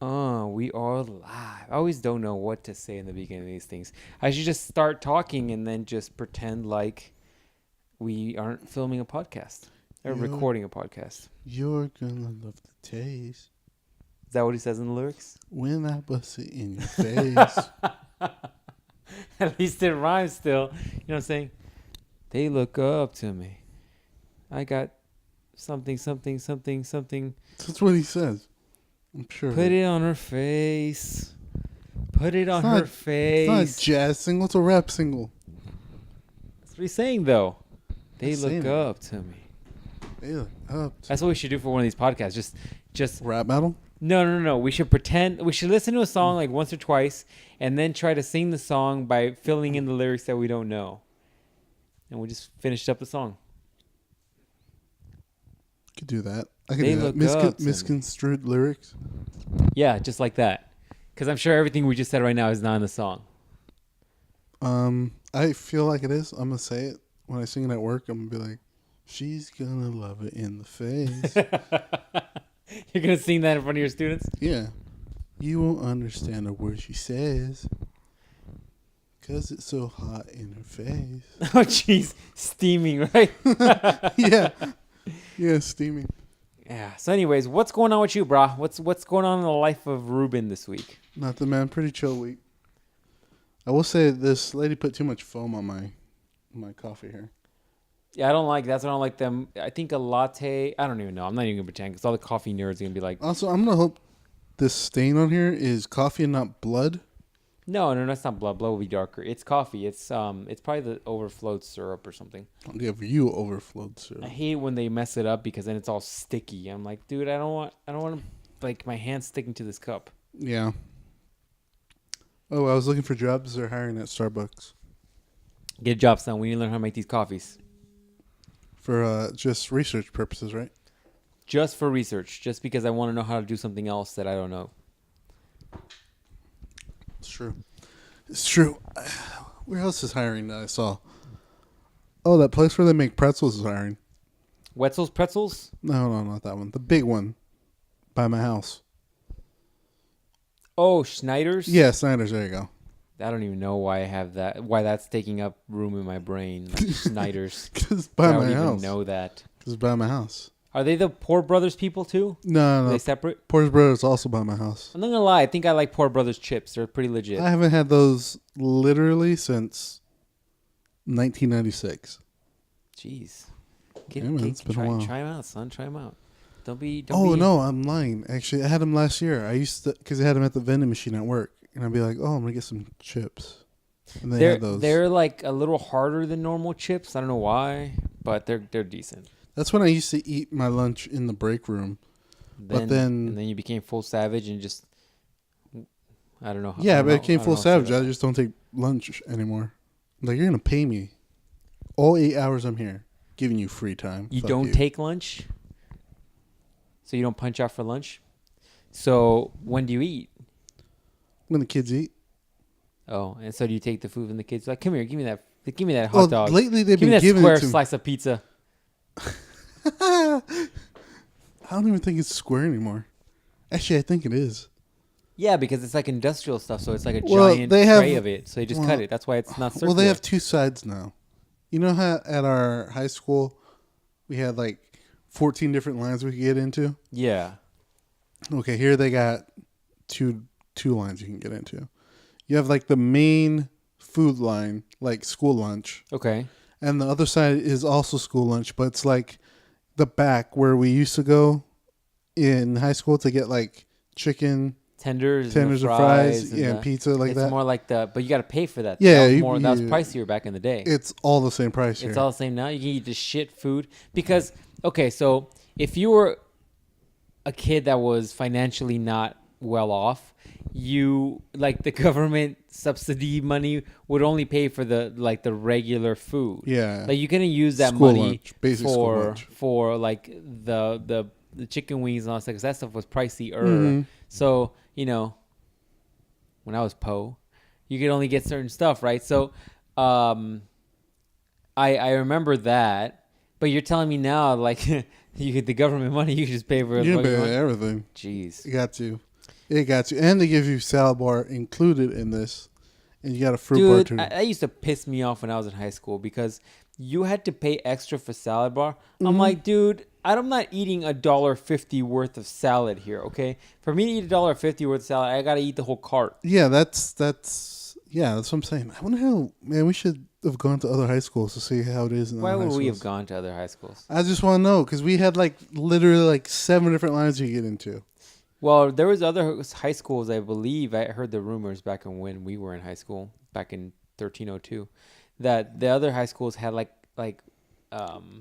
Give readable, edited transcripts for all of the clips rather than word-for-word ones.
We are live. I always don't know what to say in the beginning of these things. I should just start talking and then just pretend like we aren't filming a podcast or recording a podcast. You're gonna love the taste Is that what he says in the lyrics? when I bust it in your face. At least it rhymes still. You know what I'm saying? They look up to me. I got something. That's what he says. I'm sure. Put it on her face. Put it on her face. It's not a jazz single. It's a rap single. That's what he's saying, though. They He's look saying up to me. They look up. That's what we should do for one of these podcasts. Just Rap battle? No. We should pretend. We should listen to a song like once or twice, and then try to sing the song by filling in the lyrics that we don't know, and we just finished up the song. Could do that. I could They do look that. up to me. Misconstrued lyrics. Yeah, just like that. Because I'm sure everything we just said right now is not in the song. I feel like it is. I'm gonna say it when I sing it at work. I'm gonna be like, "She's gonna love it in the face." You're gonna sing that in front of your students? Yeah. You won't understand a word she says, 'cause it's so hot in her face. Oh, jeez, steaming, right? Yeah, steaming. Yeah. So, anyways, what's going on with you, brah? What's going on in the life of Ruben this week? Nothing, man. Pretty chill week. I will say this lady put too much foam on my coffee here. Yeah, I don't like. That's what I don't like them. I think a latte. I don't even know. I'm not even gonna pretend because all the coffee nerds are gonna be like, Also, I'm gonna hope this stain on here is coffee and not blood. no, that's not blood. Blood will be darker. It's coffee. It's probably the overflowed syrup or something. I'll give you overflowed syrup. I hate when they mess it up because then it's all sticky. I'm like, dude, I don't want like my hands sticking to this cup. Yeah. Oh, I was looking for jobs. They're hiring at Starbucks Get jobs done. We need to learn how to make these coffees. for just research purposes, right? Just for research. Just because I want to know how to do something else that I don't know. It's true. It's true. Where else is hiring that I saw? Oh, that place where they make pretzels is hiring. Wetzel's Pretzels? No, not that one. The big one by my house. Oh, Schneider's? Yeah, Snyder's. There you go. I don't even know why I have that. Why that's taking up room in my brain. Like Schneider's. Because I by don't my even house. know that. Because by my house. Are they the Poor Brothers people too? No. Are they separate? Porter's Brothers also by my house. I'm not gonna lie. I think I like Poor Brothers chips. They're pretty legit. I haven't had those literally since 1996. Jeez. It's been a while. Try them out, son. Try them out. Don't be. No, I'm lying. Actually, I had them last year. I used to, because I had them at the vending machine at work. And I'd be like, oh, I'm going to get some chips. And they had those. They're like a little harder than normal chips. I don't know why, but they're decent. That's when I used to eat my lunch in the break room. And then you became full savage and just, I don't know. Yeah, but I became full savage. I just don't take lunch anymore. I'm like, you're going to pay me all 8 hours I'm here, giving you free time. You Fuck don't take lunch? So you don't punch out for lunch? So when do you eat? When the kids eat. Oh, and so do you take the food from the kids? Like, come here, give me that hot dog. Lately they've give me been that giving square it to slice of pizza. I don't even think it's square anymore. Actually, I think it is. Yeah, because it's like industrial stuff, so it's like a giant tray of it. So they just cut it. That's why it's not circular. Well, they have two sides now. You know how at our high school we had like 14 different lines we could get into? Yeah. Okay, here they got two lines you can get into. You have like the main food line, like school lunch. Okay. And the other side is also school lunch, but it's like the back where we used to go in high school to get like chicken tenders and fries, and pizza like it's that. It's more like but you got to pay for that. Yeah, that was pricier back in the day. It's all the same price here. It's all the same now. You can eat the shit food because so if you were a kid that was financially not well off, you like the government subsidy money would only pay for the regular food. Yeah, like you're gonna use that school money lunch, for like the chicken wings and all that, because that stuff was pricey. Mm-hmm. So when I was you could only get certain stuff, right? So I remember that. But you're telling me now, like, you get the government money, you can just pay for you pay everything. Jeez. You got to. It got you, and they give you salad bar included in this, and you got a fruit bar Dude, too. that used to piss me off when I was in high school because you had to pay extra for salad bar. I'm Mm-hmm. like, dude, I'm not eating $1.50 worth of salad here, okay? For me to eat $1.50 worth of salad, I gotta eat the whole cart. Yeah, that's what I'm saying. I wonder how, man. We should have gone to other high schools to see how it is in Why other high would we have schools. gone to other high schools? I just want to know because we had like literally like 7 different lines you get into. Well, there was other high schools, I believe. I heard the rumors back in when we were in high school, back in 1302, that the other high schools had like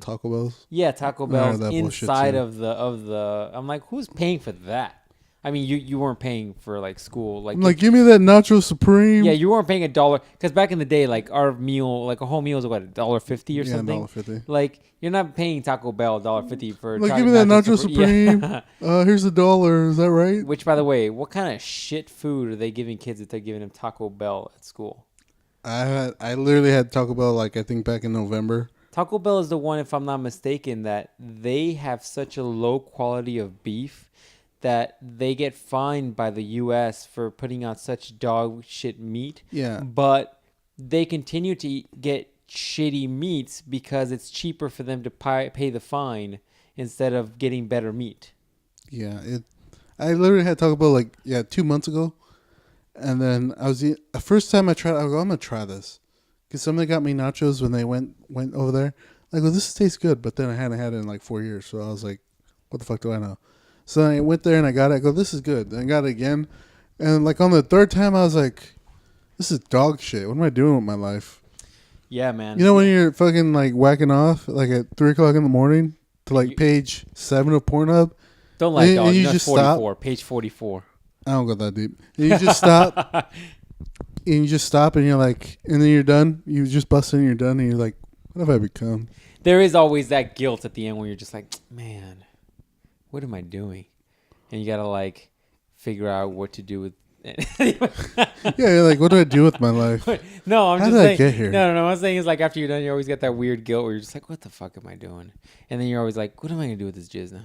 Taco Bells. yeah, Taco I heard Bells that bullshit inside too. of the. I'm like, who's paying for that? I mean, you weren't paying for like school, like I'm like, give me that Nacho Supreme. yeah, you weren't paying $1 because back in the day, like our meal, like a whole meal was what $1.50 or Yeah, something. $1.50. Like you're not paying Taco Bell $1.50 for. I'm like, try- give me that Nacho Supreme. Supreme. Here's $1. Is that right? Which, by the way, what kind of shit food are they giving kids if they're giving them Taco Bell at school? I literally had Taco Bell like I think back in November. Taco Bell is the one, if I'm not mistaken, that they have such a low quality of beef that they get fined by the U.S. for putting out such dog shit meat. Yeah. But they continue to get shitty meats because it's cheaper for them to pay the fine instead of getting better meat. Yeah, I literally had Taco Bell like 2 months ago, and then the first time I tried, I go, I'm gonna try this, because somebody got me nachos when they went over there. I go, this tastes good, but then I hadn't had it in like 4 years, so I was like, what the fuck do I know? So I went there and I got it. I go, this is good. Then I got it again, and like on the third time, I was like, this is dog shit. What am I doing with my life? Yeah, man. You know when you're fucking like whacking off like at 3 o'clock in the morning to like page 7 of Pornhub. Don't lie, and dog. you You're just 44. stop. Page 44. I don't go that deep. And you just stop, and you're like, and then you're done. You just bust in and you're done, and you're like, what have I become? There is always that guilt at the end where you're just like, man, what am I doing? And you got to like figure out what to do with Yeah, you're like, what do I do with my life? No, I'm How just did I saying. get here? No. What I'm saying is like after you're done, you always get that weird guilt where you're just like, what the fuck am I doing? And then you're always like, what am I going to do with this jizz now?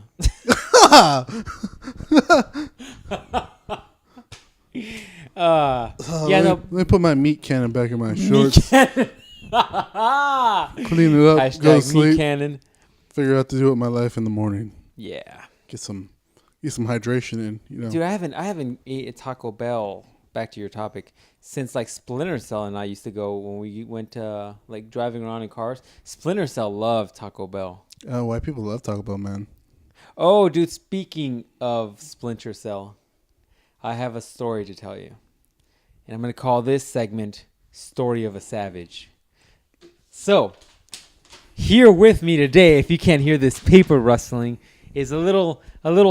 Yeah, no. Let me put my meat cannon back in my shorts. Meat Clean it up, Hashtag go to meat sleep, cannon. figure out to do with my life in the morning. Yeah. Get some hydration in, you know. Dude, I haven't ate a Taco Bell, back to your topic, since like Splinter Cell and I used to go when we went to like driving around in cars. Splinter Cell loved Taco Bell. White people love Taco Bell, man. Oh, dude, speaking of Splinter Cell, I have a story to tell you. And I'm going to call this segment Story of a Savage. So, here with me today, if you can't hear this paper rustling, is a little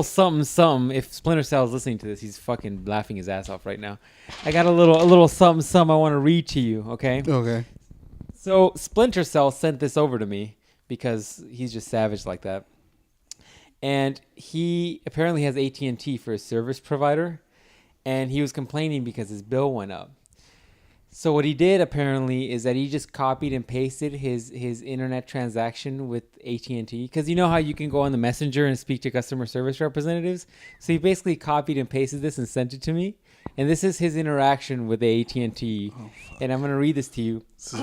something. If Splinter Cell is listening to this, he's fucking laughing his ass off right now. I got a little something I want to read to you, okay? Okay. So Splinter Cell sent this over to me because he's just savage like that. And he apparently has AT&T for a service provider, and he was complaining because his bill went up. So what he did apparently is that he just copied and pasted his internet transaction with AT&T, because you know how you can go on the messenger and speak to customer service representatives. So he basically copied and pasted this and sent it to me, and this is his interaction with the AT&T. And I'm gonna read this to you. This is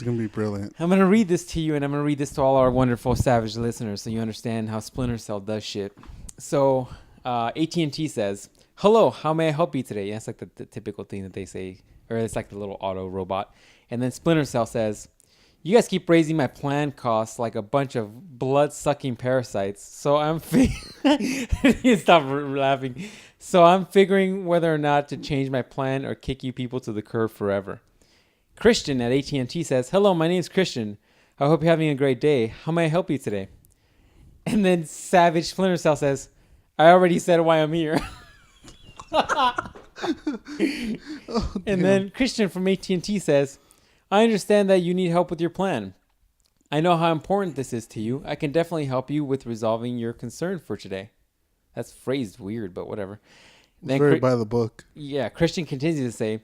gonna be brilliant. I'm gonna read this to you, and I'm gonna read this to all our wonderful savage listeners, so you understand how Splinter Cell does shit. So AT&T says, "Hello, how may I help you today?" Yeah, that's like the typical thing that they say. Or it's like the little auto robot. And then Splinter Cell says, "You guys keep raising my plan costs like a bunch of blood-sucking parasites. So I'm stop laughing. So I'm figuring whether or not to change my plan or kick you people to the curb forever." Christian at AT&T says, "Hello, my name's Christian. I hope you're having a great day. How may I help you today?" And then Savage Splinter Cell says, "I already said why I'm here." And then Christian from AT&T says, "I understand that you need help with your plan. I know how important this is to you. I can definitely help you with resolving your concern for today." That's phrased weird, but whatever. It's very by the book. Yeah, Christian continues to say,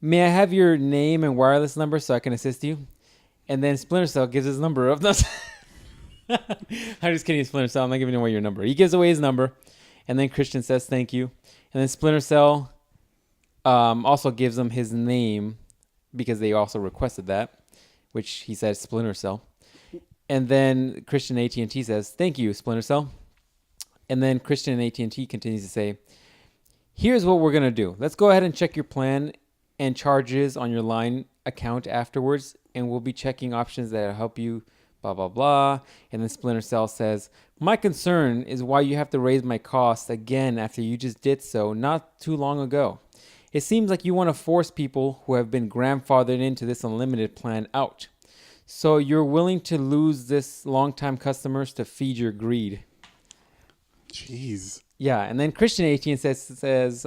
"May I have your name and wireless number so I can assist you?" And then Splinter Cell gives his number of I'm just kidding, Splinter Cell. I'm not giving away your number. He gives away his number. And then Christian says thank you. And then Splinter Cell also gives him his name because they also requested that, which he says Splinter Cell. And then Christian AT&T says, thank you, Splinter Cell. And then Christian and AT&T continues to say, here's what we're going to do. Let's go ahead and check your plan and charges on your line account afterwards, and we'll be checking options that help you, blah, blah, blah. And then Splinter Cell says, my concern is why you have to raise my costs again after you just did so not too long ago. It seems like you want to force people who have been grandfathered into this unlimited plan out. So you're willing to lose this long-time customers to feed your greed. Jeez. Yeah, and then Christian 18 says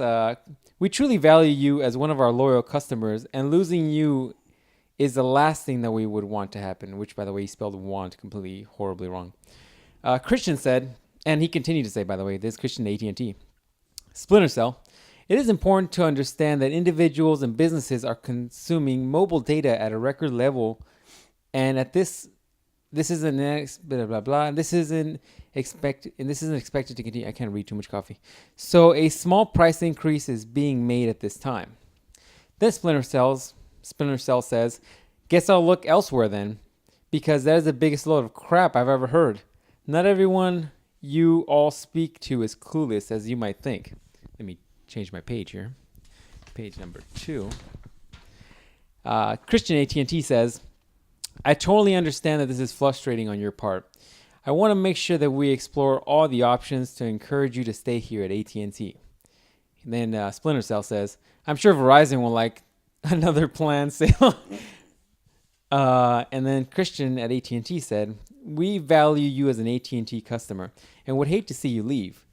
we truly value you as one of our loyal customers, and losing you is the last thing that we would want to happen, which, by the way, he spelled want completely horribly wrong. Christian said, and he continued to say, by the way, this is Christian AT&T, Splinter Cell, it is important to understand that individuals and businesses are consuming mobile data at a record level, and at this isn't blah blah blah. This isn't expected to continue. I can't read too much coffee. So a small price increase is being made at this time. Then Splinter Cell says, guess I'll look elsewhere then, because that is the biggest load of crap I've ever heard. Not everyone you all speak to is clueless as you might think. Let me change my page here. Page number 2. Christian AT&T says, I totally understand that this is frustrating on your part. I want to make sure that we explore all the options to encourage you to stay here at AT&T. And then Splinter Cell says, I'm sure Verizon will like another plan sale. And then Christian at AT&T said, we value you as an AT&T customer and would hate to see you leave.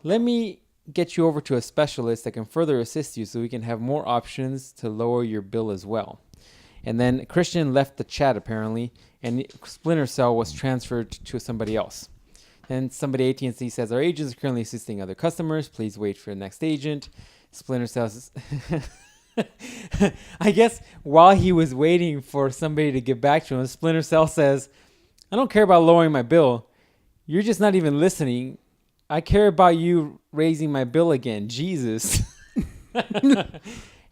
Let me get you over to a specialist that can further assist you so we can have more options to lower your bill as well. And then Christian left the chat apparently, and Splinter Cell was transferred to somebody else. And somebody AT&T says, our agents are currently assisting other customers. Please wait for the next agent. Splinter Cell says, I guess while he was waiting for somebody to get back to him, Splinter Cell says, I don't care about lowering my bill. You're just not even listening. I care about you raising my bill again. Jesus.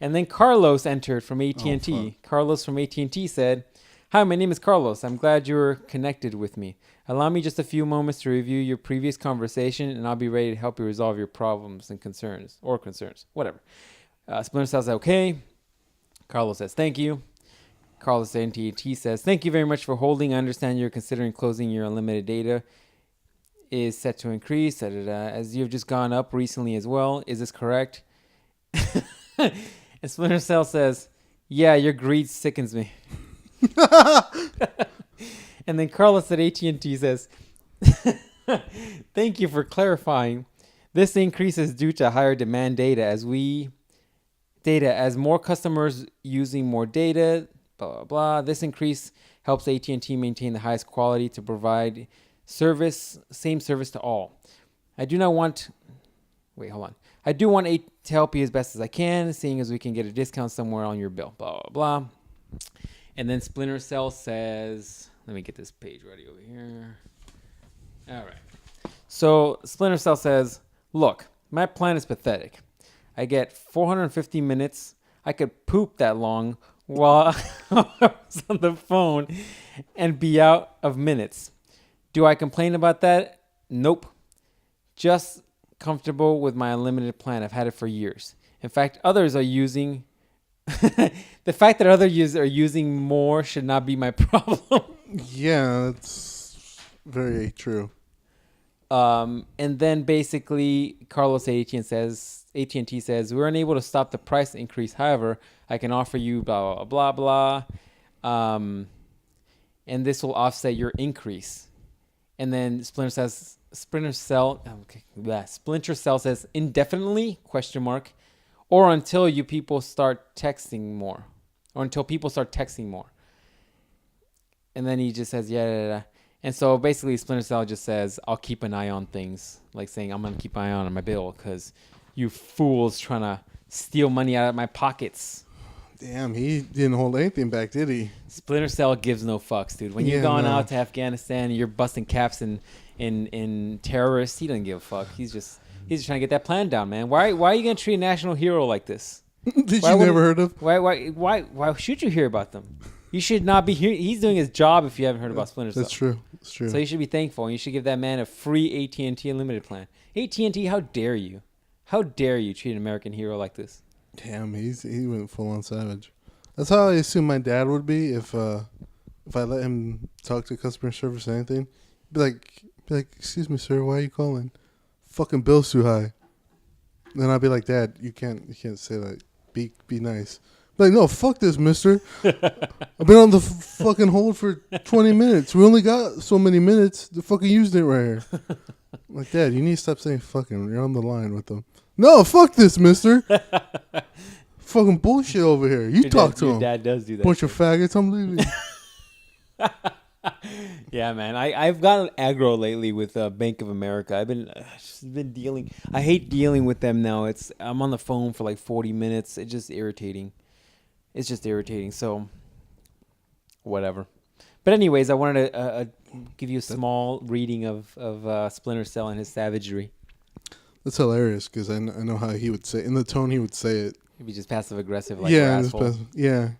And then Carlos entered from AT&T. Oh, Carlos from AT&T said, hi, my name is Carlos. I'm glad you're connected with me. Allow me just a few moments to review your previous conversation, and I'll be ready to help you resolve your problems and concerns, whatever. Splinter Cell says, okay. Carlos says, thank you. Carlos at AT&T says, thank you very much for holding. I understand you're considering closing your unlimited data is set to increase, as you've just gone up recently as well. Is this correct? And Splinter Cell says, yeah, your greed sickens me. And then Carlos at AT&T says, thank you for clarifying. This increase is due to higher demand data as more customers using more data, blah, blah, blah. This increase helps AT&T maintain the highest quality to provide same service to all. I do want to help you as best as I can, seeing as we can get a discount somewhere on your bill, blah, blah, blah. And then Splinter Cell says, let me get this page ready over here. All right. So Splinter Cell says, look, my plan is pathetic. I get 450 minutes. I could poop that long while I was on the phone and be out of minutes. Do I complain about that? Nope. Just comfortable with my unlimited plan. I've had it for years. In fact, others are using the fact that other users are using more should not be my problem. Yeah, that's very true. And then basically Carlos at AT&T says, we're unable to stop the price increase. However, I can offer you blah, blah, blah, blah. And this will offset your increase. And then Splinter Cell says indefinitely ? Or until people start texting more. And then he just says, yeah. And so basically Splinter Cell just says, I'll keep an eye on things. Like saying, I'm going to keep an eye on my bill because you fools trying to steal money out of my pockets. Damn, he didn't hold anything back, did he? Splinter Cell gives no fucks, dude. When you've gone out to Afghanistan and you're busting caps in in terrorists. He doesn't give a fuck. He's just trying to get that plan down, man. Why are you gonna treat a national hero like this? Did you never heard of? Why should you hear about them? You should not be here. He's doing his job if you haven't heard about Splinter Cell. That's true. That's true. So you should be thankful, and you should give that man a free AT&T unlimited plan. AT&T, how dare you? How dare you treat an American hero like this? Damn, he went full on savage. That's how I assume my dad would be if I let him talk to customer service or anything. Be like, excuse me, sir, why are you calling? Fucking bill's too high. Then I'll be like, Dad, you can't say that. Be nice. Like, no, fuck this, mister. I've been on the fucking hold for 20 minutes. We only got so many minutes. The fucking used it right here. Like, Dad, you need to stop saying fucking. You're on the line with them. No, fuck this, mister. Fucking bullshit over here. You talk to him. Your dad does do that. Bunch of faggots. I'm leaving. Yeah, man. I've gotten aggro lately with Bank of America. I've been dealing. I hate dealing with them now. I'm on the phone for like 40 minutes. It's just irritating. So, whatever. But anyways, I wanted to give you a small reading of Splinter Cell and his savagery. That's hilarious because I know how he would say in the tone he would say it. He'd be just passive aggressive, like yeah, asshole. Yeah.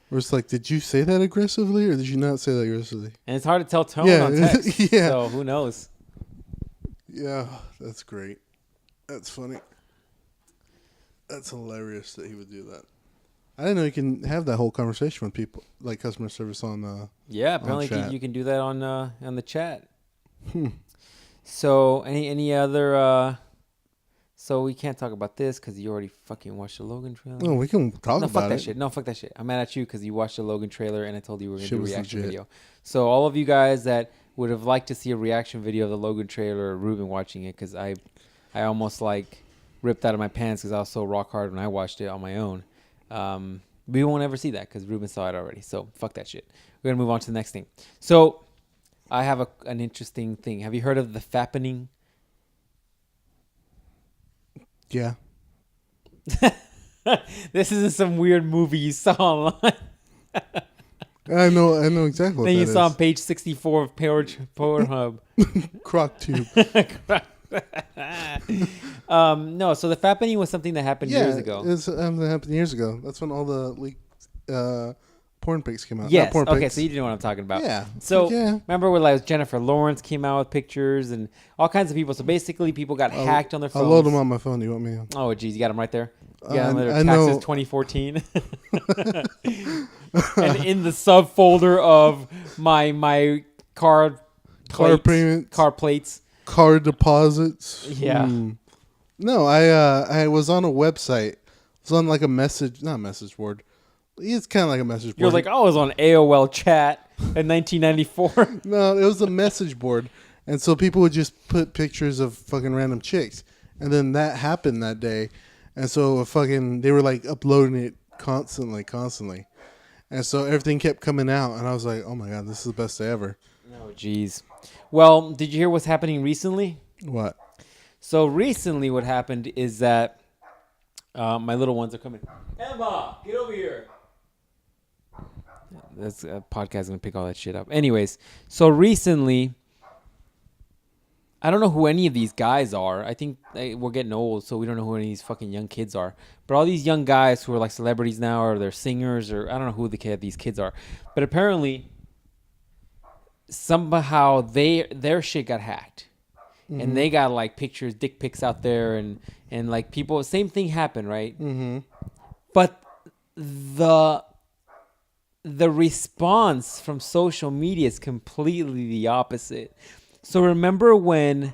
Where it's like, did you say that aggressively or did you not say that aggressively? And it's hard to tell tone on text. Yeah. So who knows? Yeah, that's great. That's funny. That's hilarious that he would do that. I didn't know you can have that whole conversation with people, like customer service on. Yeah, apparently on you can do that on the chat. Hmm. So any other? So we can't talk about this because you already fucking watched the Logan trailer. No, we can talk about fuck that it. shit. No, fuck that shit. I'm mad at you because you watched the Logan trailer and I told you we were gonna do a reaction legit. video. So all of you guys that would have liked to see a reaction video of the Logan trailer, or Ruben watching it, because I almost like ripped out of my pants because I was so rock hard when I watched it on my own. We won't ever see that because Ruben saw it already. So fuck that shit. We're gonna move on to the next thing. So I have an interesting thing. Have you heard of the fappening? Yeah. This isn't some weird movie you saw online. I know exactly what Then that you is. saw on page 64 of Pornhub. Croc tube. No, so the fappening was something that happened years ago. It happened years ago. That's when all the leaked porn pics came out. Yes. Not porn Okay, pics. so you know what I'm talking about. Yeah. So yeah. remember when like Jennifer Lawrence came out with pictures and all kinds of people. So basically people got hacked on their phones. I'll load them on my phone. You want me? Oh, geez. You got them right there? You got them I there. know. Taxes 2014. And in the subfolder of my car payments. car plates. Car deposits. Yeah. No, I was on a website. It was on like not message board. It's kind of like a message board. You're like, oh, I was on AOL chat in 1994. No, it was a message board. And so people would just put pictures of fucking random chicks. And then that happened that day. And so they were like uploading it constantly. And so everything kept coming out. And I was like, oh my God, this is the best day ever. Oh, jeez. Well, did you hear what's happening recently? What? So recently what happened is that my little ones are coming. Emma, get over here. That's a podcast going to pick all that shit up. Anyways, so recently, I don't know who any of these guys are. I think we're getting old, so we don't know who any of these fucking young kids are. But all these young guys who are like celebrities now, or they're singers, or I don't know who these kids are. But apparently, somehow their shit got hacked. Mm-hmm. And they got like pictures, dick pics out there, and like people, same thing happened, right? Mm-hmm. But the response from social media is completely the opposite. So remember when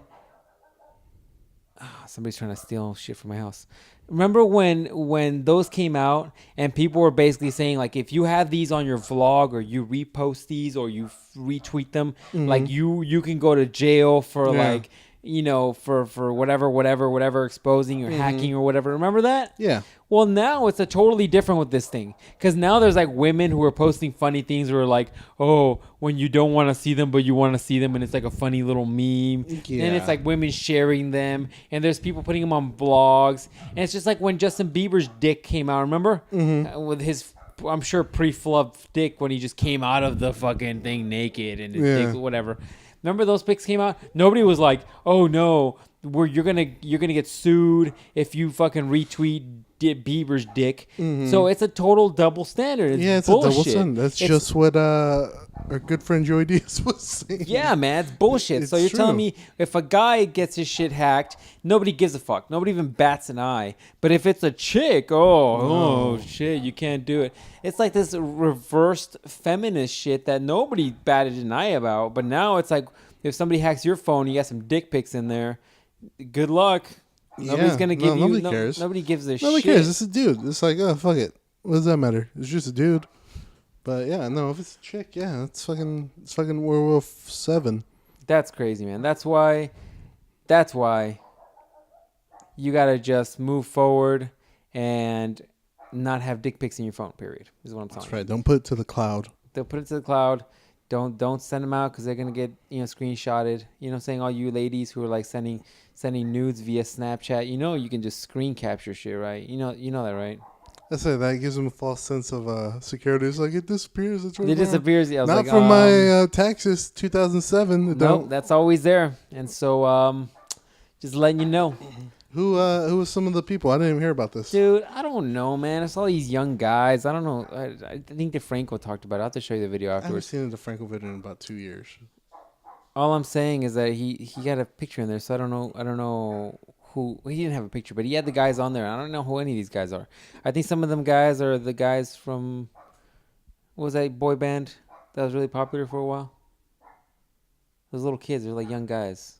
somebody's trying to steal shit from my house. Remember when those came out and people were basically saying like, if you have these on your vlog or you repost these or you retweet them, like you can go to jail for like, you know, for whatever, exposing or hacking or whatever. Remember that? Yeah. Well, now it's a totally different with this thing. Because now there's like women who are posting funny things who are like, oh, when you don't want to see them, but you want to see them. And it's like a funny little meme. Yeah. Then it's like women sharing them. And there's people putting them on blogs. And it's just like when Justin Bieber's dick came out, remember? With his, I'm sure, pre-flubbed dick when he just came out of the fucking thing naked and his dick, whatever. Remember those pics came out? Nobody was like, "Oh no, you're gonna get sued if you fucking retweet Bieber's dick." So it's a total double standard. It's bullshit. A double standard. That's just what our good friend Joey Diaz was saying. Yeah, man, it's bullshit. It's so you're true. telling me if a guy gets his shit hacked, nobody gives a fuck. Nobody even bats an eye. But if it's a chick, oh shit, you can't do it. It's like this reversed feminist shit that nobody batted an eye about. But now it's like if somebody hacks your phone, you got some dick pics in there. Good luck. Nobody's gonna give you. Nobody cares. Nobody gives a shit. Nobody cares. It's a dude. It's like, oh fuck it. What does that matter? It's just a dude. But yeah, no. If it's a chick, yeah, it's fucking Werewolf 7. That's crazy, man. That's why you gotta just move forward and not have dick pics in your phone. Period. Is what I'm telling you. That's right. Don't put it to the cloud. They'll put it to the cloud. Don't send them out because they're gonna get screenshotted. You know, what I'm saying all you ladies who are like sending nudes via Snapchat. You can just screen capture shit, right? You know that, right? I say that gives them a false sense of security. It's like it disappears. It disappears. Yeah, I was not like, from my taxes 2007. No, that's always there. And so just letting you know. Who was some of the people? I didn't even hear about this. Dude, I don't know, man. It's all these young guys. I don't know. I think DeFranco talked about it. I'll have to show you the video I haven't afterwards. seen a DeFranco video in about 2 years. All I'm saying is that he got a picture in there, so I don't know who. He didn't have a picture, but he had the guys on there. I don't know who any of these guys are. I think some of them guys are the guys from, what was that boy band that was really popular for a while? Those little kids, they're like young guys.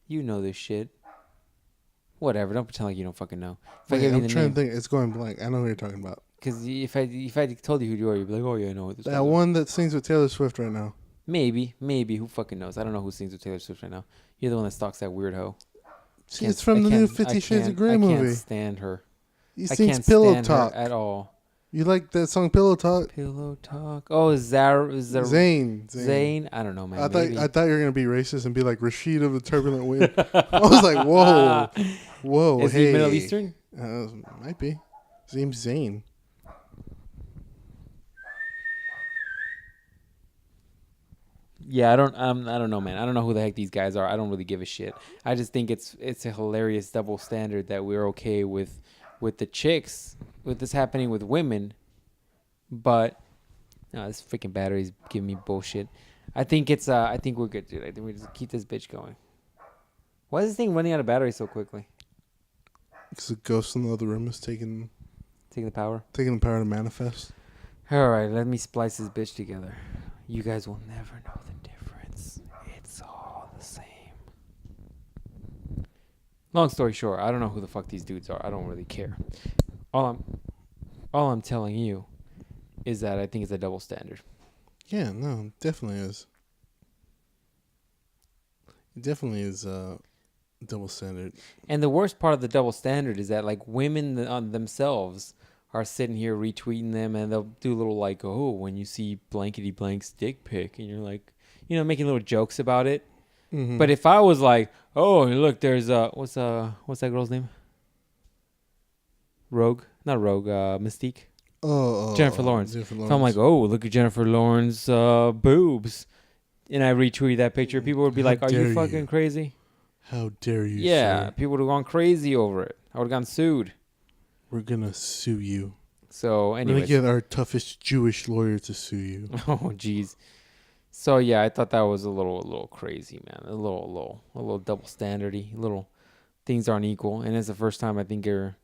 You know this shit. Whatever. Don't pretend like you don't fucking know. I'm trying to think. It's going blank. I know who you're talking about. Because if I told you who you are, you'd be like, oh yeah, I know what this. That one that sings with Taylor Swift right now. Maybe. Who fucking knows? I don't know who sings with Taylor Swift right now. You're the one that stalks that weird hoe. See, it's from the new 50 Shades of Grey movie. I can't stand her. He sings Pillow Talk at all. You like that song Pillow Talk? Pillow Talk. Oh, Zayn. I don't know, man. I thought you were gonna be racist and be like Rashid of the Turbulent Wind. I was like, whoa. Is he Middle Eastern? Might be. His name's Zayn. Yeah, I don't know, man. I don't know who the heck these guys are. I don't really give a shit. I just think it's a hilarious double standard that we're okay with the chicks, with this happening with women, but no, this freaking battery's giving me bullshit. I think we're good, dude. I think we just keep this bitch going. Why is this thing running out of battery so quickly? Because the ghost in the other room is taking the power. Taking the power to manifest. All right, let me splice this bitch together. You guys will never know the difference. It's all the same. Long story short, I don't know who the fuck these dudes are. I don't really care. All I'm telling you is that I think it's a double standard. Yeah, no, it definitely is. It definitely is double standard. And the worst part of the double standard is that like women themselves are sitting here retweeting them, and they'll do a little like, oh, when you see blankety blank's dick pic, and you're like, making little jokes about it. Mm-hmm. But if I was like, oh, look, there's what's that girl's name? Mystique. Jennifer Lawrence. If I'm like, oh, look at Jennifer Lawrence's boobs, and I retweet that picture, people would be like, are you fucking crazy? How dare you? Yeah, sir? People would have gone crazy over it. I would have gotten sued. We're gonna sue you. So anyway, we're gonna get our toughest Jewish lawyer to sue you. Oh jeez. So yeah, I thought that was a little crazy, man. A little double standardy. Little things aren't equal, and it's the first time I think are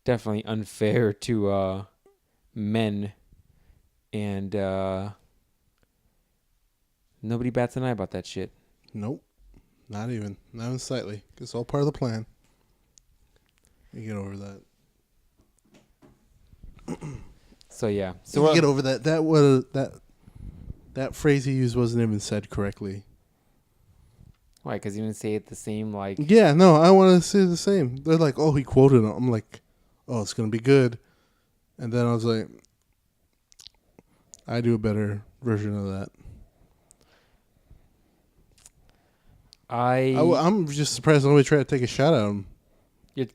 definitely unfair to men, and nobody bats an eye about that shit. Nope, not even slightly. It's all part of the plan. You get over that. So yeah, so get over that. That phrase he used wasn't even said correctly. Why? Because you didn't say it the same. Like, yeah, no, I want to say the same. They're like, oh, he quoted him. I'm like, oh, it's gonna be good. And then I was like, I do a better version of that. I'm just surprised nobody tried to take a shot at him.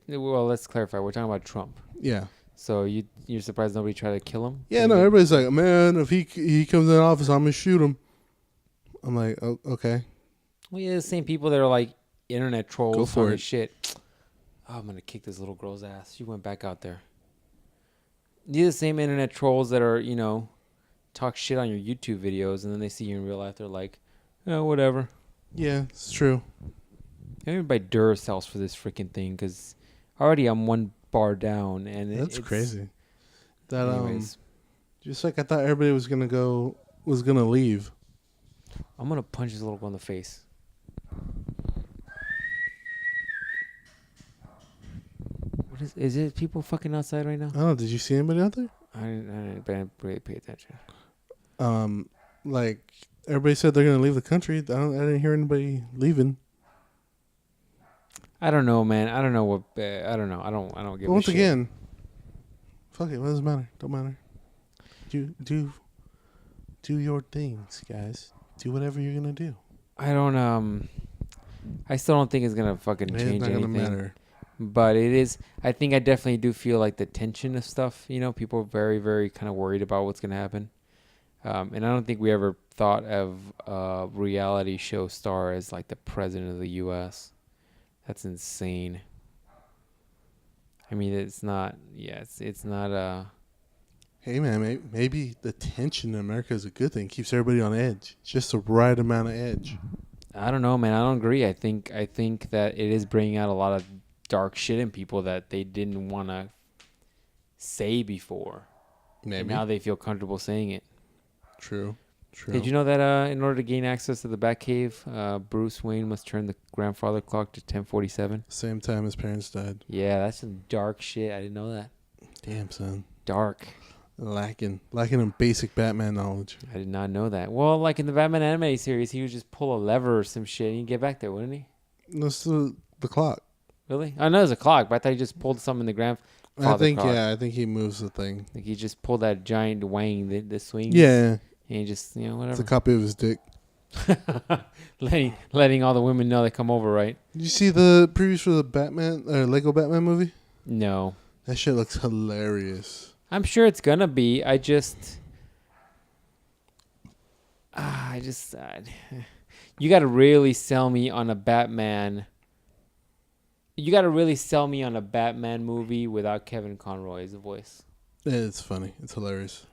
Well, let's clarify. We're talking about Trump. Yeah. So you're surprised nobody tried to kill him? Yeah, no, everybody's like, man, if he comes in office, I'm gonna shoot him. I'm like, oh, okay. Well, yeah, the same people that are like internet trolls. Go for on it. this shit. Oh, I'm gonna kick this little girl's ass. She went back out there. These are the same internet trolls that are, talk shit on your YouTube videos, and then they see you in real life. They're like, oh, whatever. Yeah, it's true. I need to buy Duracells for this freaking thing because already I'm one bar down, and That's it's crazy. That anyways, just like I thought everybody was gonna leave. I'm gonna punch this little girl in the face. What is it? People fucking outside right now? Oh, did you see anybody out there? I didn't really pay attention. Like everybody said they're gonna leave the country. I didn't hear anybody leaving. I don't know, man. I don't know what. I don't know. I don't give But a once shit. again, fuck it. What does it matter? Don't matter. Do your things, guys. Do whatever you're gonna do. I don't. I still don't think it's gonna fucking It's change not gonna anything. matter. But it is. I think I definitely do feel like the tension of stuff. People are very, very kind of worried about what's gonna happen. And I don't think we ever thought of a reality show star as like the president of the U.S. That's insane. I mean, it's not. Yeah, it's not. Hey man, maybe the tension in America is a good thing. Keeps everybody on edge. It's just the right amount of edge. I don't know, man. I don't agree. I think that it is bringing out a lot of dark shit in people that they didn't want to say before. Maybe. And now they feel comfortable saying it. True. Did you know that in order to gain access to the Batcave, Bruce Wayne must turn the grandfather clock to 10:47? Same time his parents died. Yeah, that's some dark shit. I didn't know that. Damn, son. Dark. Lacking in basic Batman knowledge. I did not know that. Well, like in the Batman animated series, he would just pull a lever or some shit and he'd get back there, wouldn't he? No, it's the clock. Really? I know it was a clock, but I thought he just pulled something in the grandfather I think clock. I think he moves the thing. Like he just pulled that giant wang, the swing. Yeah. And he just, whatever. It's a copy of his dick. letting all the women know they come over, right? Did you see the previews for the Batman Lego Batman movie? No. That shit looks hilarious. I'm sure it's gonna be. You gotta really sell me on a Batman. You gotta really sell me on a Batman movie without Kevin Conroy as a voice. It's funny. It's hilarious.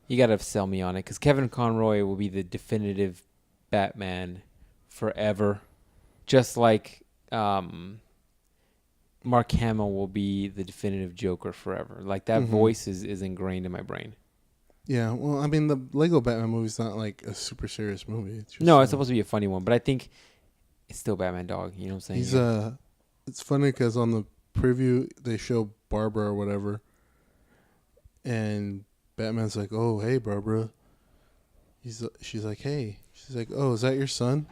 You gotta sell me on it because Kevin Conroy will be the definitive Batman forever, just like Mark Hamill will be the definitive Joker forever. Like that voice is ingrained in my brain. Yeah, well, I mean, the Lego Batman movie's not like a super serious movie. It's just, No, it's supposed to be a funny one, but I think it's still Batman dog. You know what I'm saying? It's funny because on the preview they show Barbara or whatever, and Batman's like, "Oh, hey, Barbara." She's like, "Hey." She's like, "Oh, is that your son?"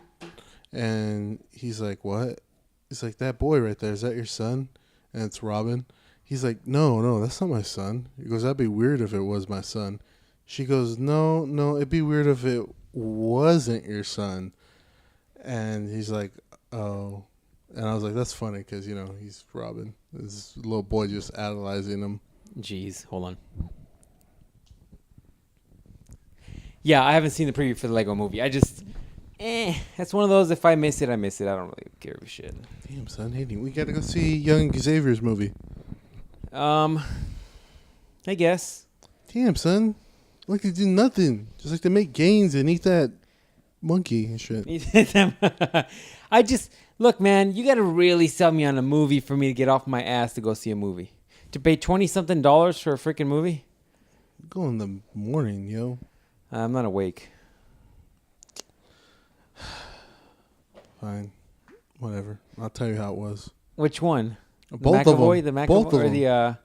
And he's like, "What?" He's like, "That boy right there, is that your son?" And it's Robin. He's like, no, that's not my son. He goes, "That'd be weird if it was my son." She goes, no, it'd be weird if it wasn't your son. And he's like, "Oh." And I was like, that's funny because, he's Robin. This little boy just idolizing him. Jeez, hold on. Yeah, I haven't seen the preview for the Lego movie. I just, that's one of those, if I miss it, I miss it. I don't really care a shit. Damn, son, Hayden, we got to go see Young Xavier's movie. I guess. Damn, son. Like they do nothing. Just like they make gains and eat that monkey and shit. Look, man, you got to really sell me on a movie for me to get off my ass to go see a movie. To pay $20-something for a freaking movie? Go in the morning, yo. I'm not awake. Fine. Whatever. I'll tell you how it was. Which one? Both the of McAvoy, them. The McAvoy, Both of or them. the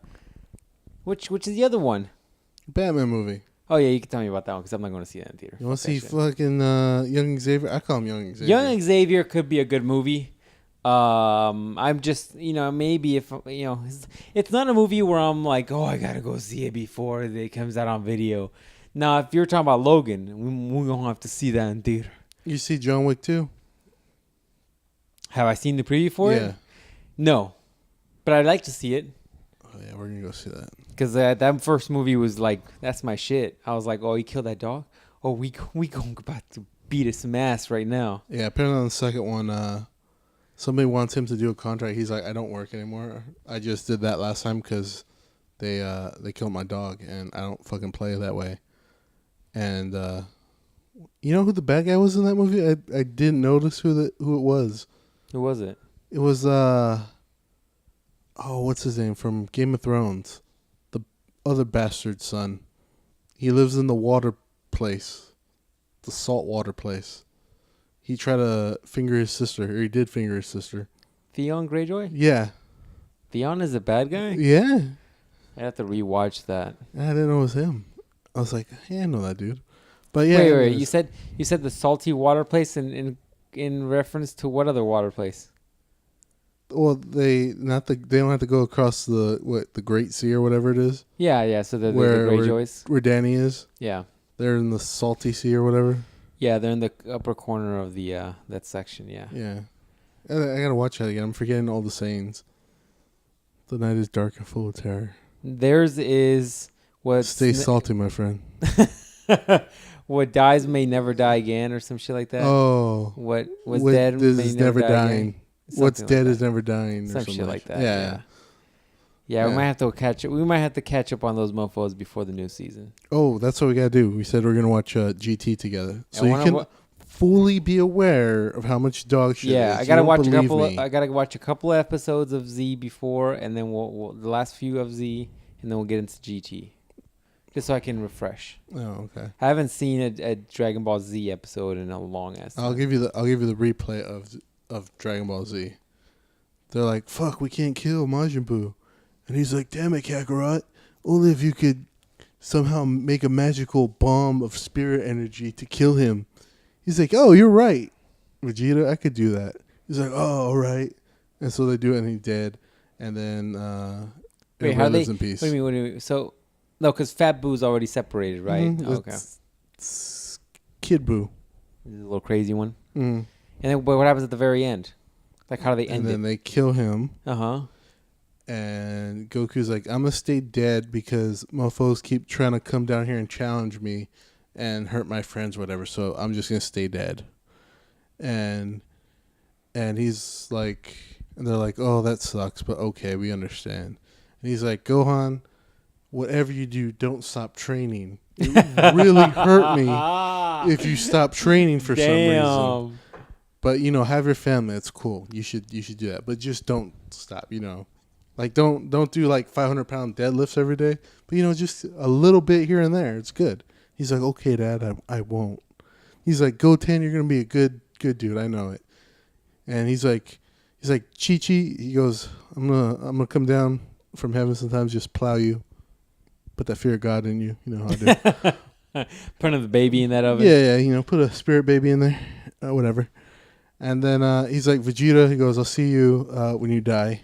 which is the other one? Batman movie. Oh yeah, you can tell me about that one because I'm not going to see that in theater. You want to Fuck see that shit. fucking Young Xavier? I call him Young Xavier. Young Xavier could be a good movie. I'm just, maybe if, it's not a movie where I'm like, oh, I got to go see it before it comes out on video. Now, if you're talking about Logan, we're going to have to see that in theater. You see John Wick 2? Have I seen the preview for Yeah. it? No. But I'd like to see it. Oh, yeah, we're going to go see that. Because that first movie was like, that's my shit. I was like, oh, he killed that dog? oh, we going about to beat some ass right now. Yeah, apparently on the second one, somebody wants him to do a contract. He's like, I don't work anymore. I just did that last time because they killed my dog, and I don't fucking play that way. And you know who the bad guy was in that movie? I didn't notice who it was. Who was it? It was what's his name from Game of Thrones? The other bastard son. He lives in the water place, the saltwater place. He tried to finger his sister, or he did finger his sister. Theon Greyjoy? Yeah. Theon is a bad guy? Yeah. I have to rewatch that. I didn't know it was him. I was like, yeah, I know that dude. But yeah. Wait. You said the salty water place in reference to what other water place? Well, they don't have to go across the Great Sea or whatever it is. Yeah. So the Greyjoys. Where Danny is. Yeah. They're in the salty sea or whatever. Yeah, they're in the upper corner of the that section. Yeah. Yeah. I gotta watch that again. I'm forgetting all the sayings. The night is dark and full of terror. Theirs is what. Stay salty, my friend. What dies may never die again, or some shit like that. Oh. What was dead may never die dying. again. What's Something dead like is never dying. Some shit like that. Yeah. Yeah, we might have to catch up. We might have to catch up on those mofos before the new season. Oh, that's what we gotta do. We said we're gonna watch GT together, so you can fully be aware of how much dog shit. Yeah, is. I gotta watch a believe couple. me. I gotta watch a couple episodes of Z before, and then we'll the last few of Z, and then we'll get into GT, just so I can refresh. Oh, okay. I haven't seen a Dragon Ball Z episode in a long ass time. I'll give you the replay of Dragon Ball Z. They're like, "Fuck, we can't kill Majin Buu," and he's like, "Damn it, Kakarot! Only if you could somehow make a magical bomb of spirit energy to kill him." He's like, "Oh, you're right, Vegeta. I could do that." He's like, "Oh, all right." And so they do it, and he's dead. And then Wait, how lives they? in peace. What do you mean? So, no, because Fat Boo's already separated, right? Mm-hmm. Okay, It's Kid Buu. this is a little crazy one. Mm. And then, but what happens at the very end? Like, how do they end And then it? they kill him. Uh-huh. And Goku's like, I'm going to stay dead because mofos keep trying to come down here and challenge me and hurt my friends, whatever. So I'm just going to stay dead. And he's like, and they're like, oh, that sucks, but okay, we understand. And he's like, Gohan, whatever you do, don't stop training. It would really hurt me if you stop training for some reason. But, have your family. It's cool. You should do that. But just don't stop, Like, don't do, 500-pound deadlifts every day. But, just a little bit here and there. It's good. He's like, okay, Dad, I won't. He's like, Goten, you're going to be a good dude. I know it. And he's like, Chi-Chi, he goes, I'm gonna come down from heaven sometimes, just plow you. Put that fear of God in you. You know how I do. Put the baby in that oven. Yeah, put a spirit baby in there. Whatever. And then he's like, Vegeta, he goes, I'll see you when you die.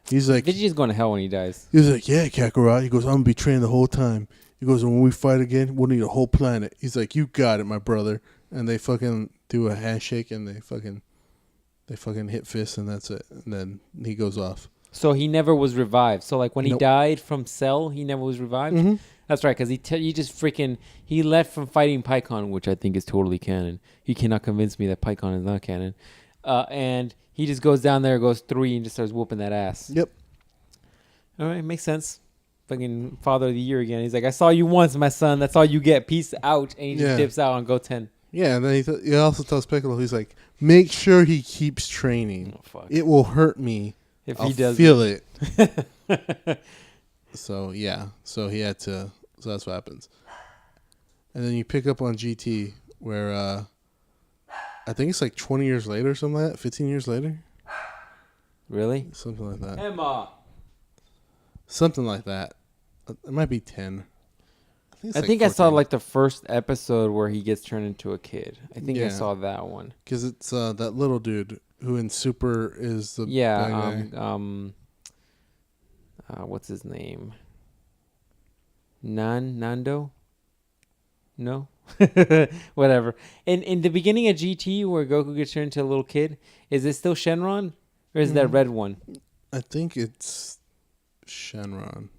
He's like, Vegeta's going to hell when he dies. He's like, yeah, Kakarot. He goes, I'm going to be training the whole time. He goes, and when we fight again, we'll need a whole planet. He's like, you got it, my brother. And they fucking do a handshake, and they fucking hit fists, and that's it. And then he goes off. So he never was revived. So when he died from Cell, he never was revived? Mm-hmm. That's right, because he just freaking, he left from fighting Pycon, which I think is totally canon. He cannot convince me that Pycon is not canon. And he just goes down there, goes 3, and just starts whooping that ass. Yep. All right, makes sense. Fucking Father of the Year again. He's like, I saw you once, my son. That's all you get. Peace out. And he just dips out on Goten. Yeah, and then he also tells Piccolo, he's like, make sure he keeps training. Oh, fuck. It will hurt me. If I'll he does feel it. So, yeah. So he had to. So that's what happens. And then you pick up on GT where I think it's 20 years later or something like that. 15 years later. Really? Something like that. Emma. Something like that. It might be 10. I think I saw the first episode where he gets turned into a kid. I think I saw that one. Because it's that little dude who in Super is the bad guy. What's his name? Nando? No? Whatever. In the beginning of GT where Goku gets turned into a little kid, is it still Shenron? Or is that red one? I think it's Shenron.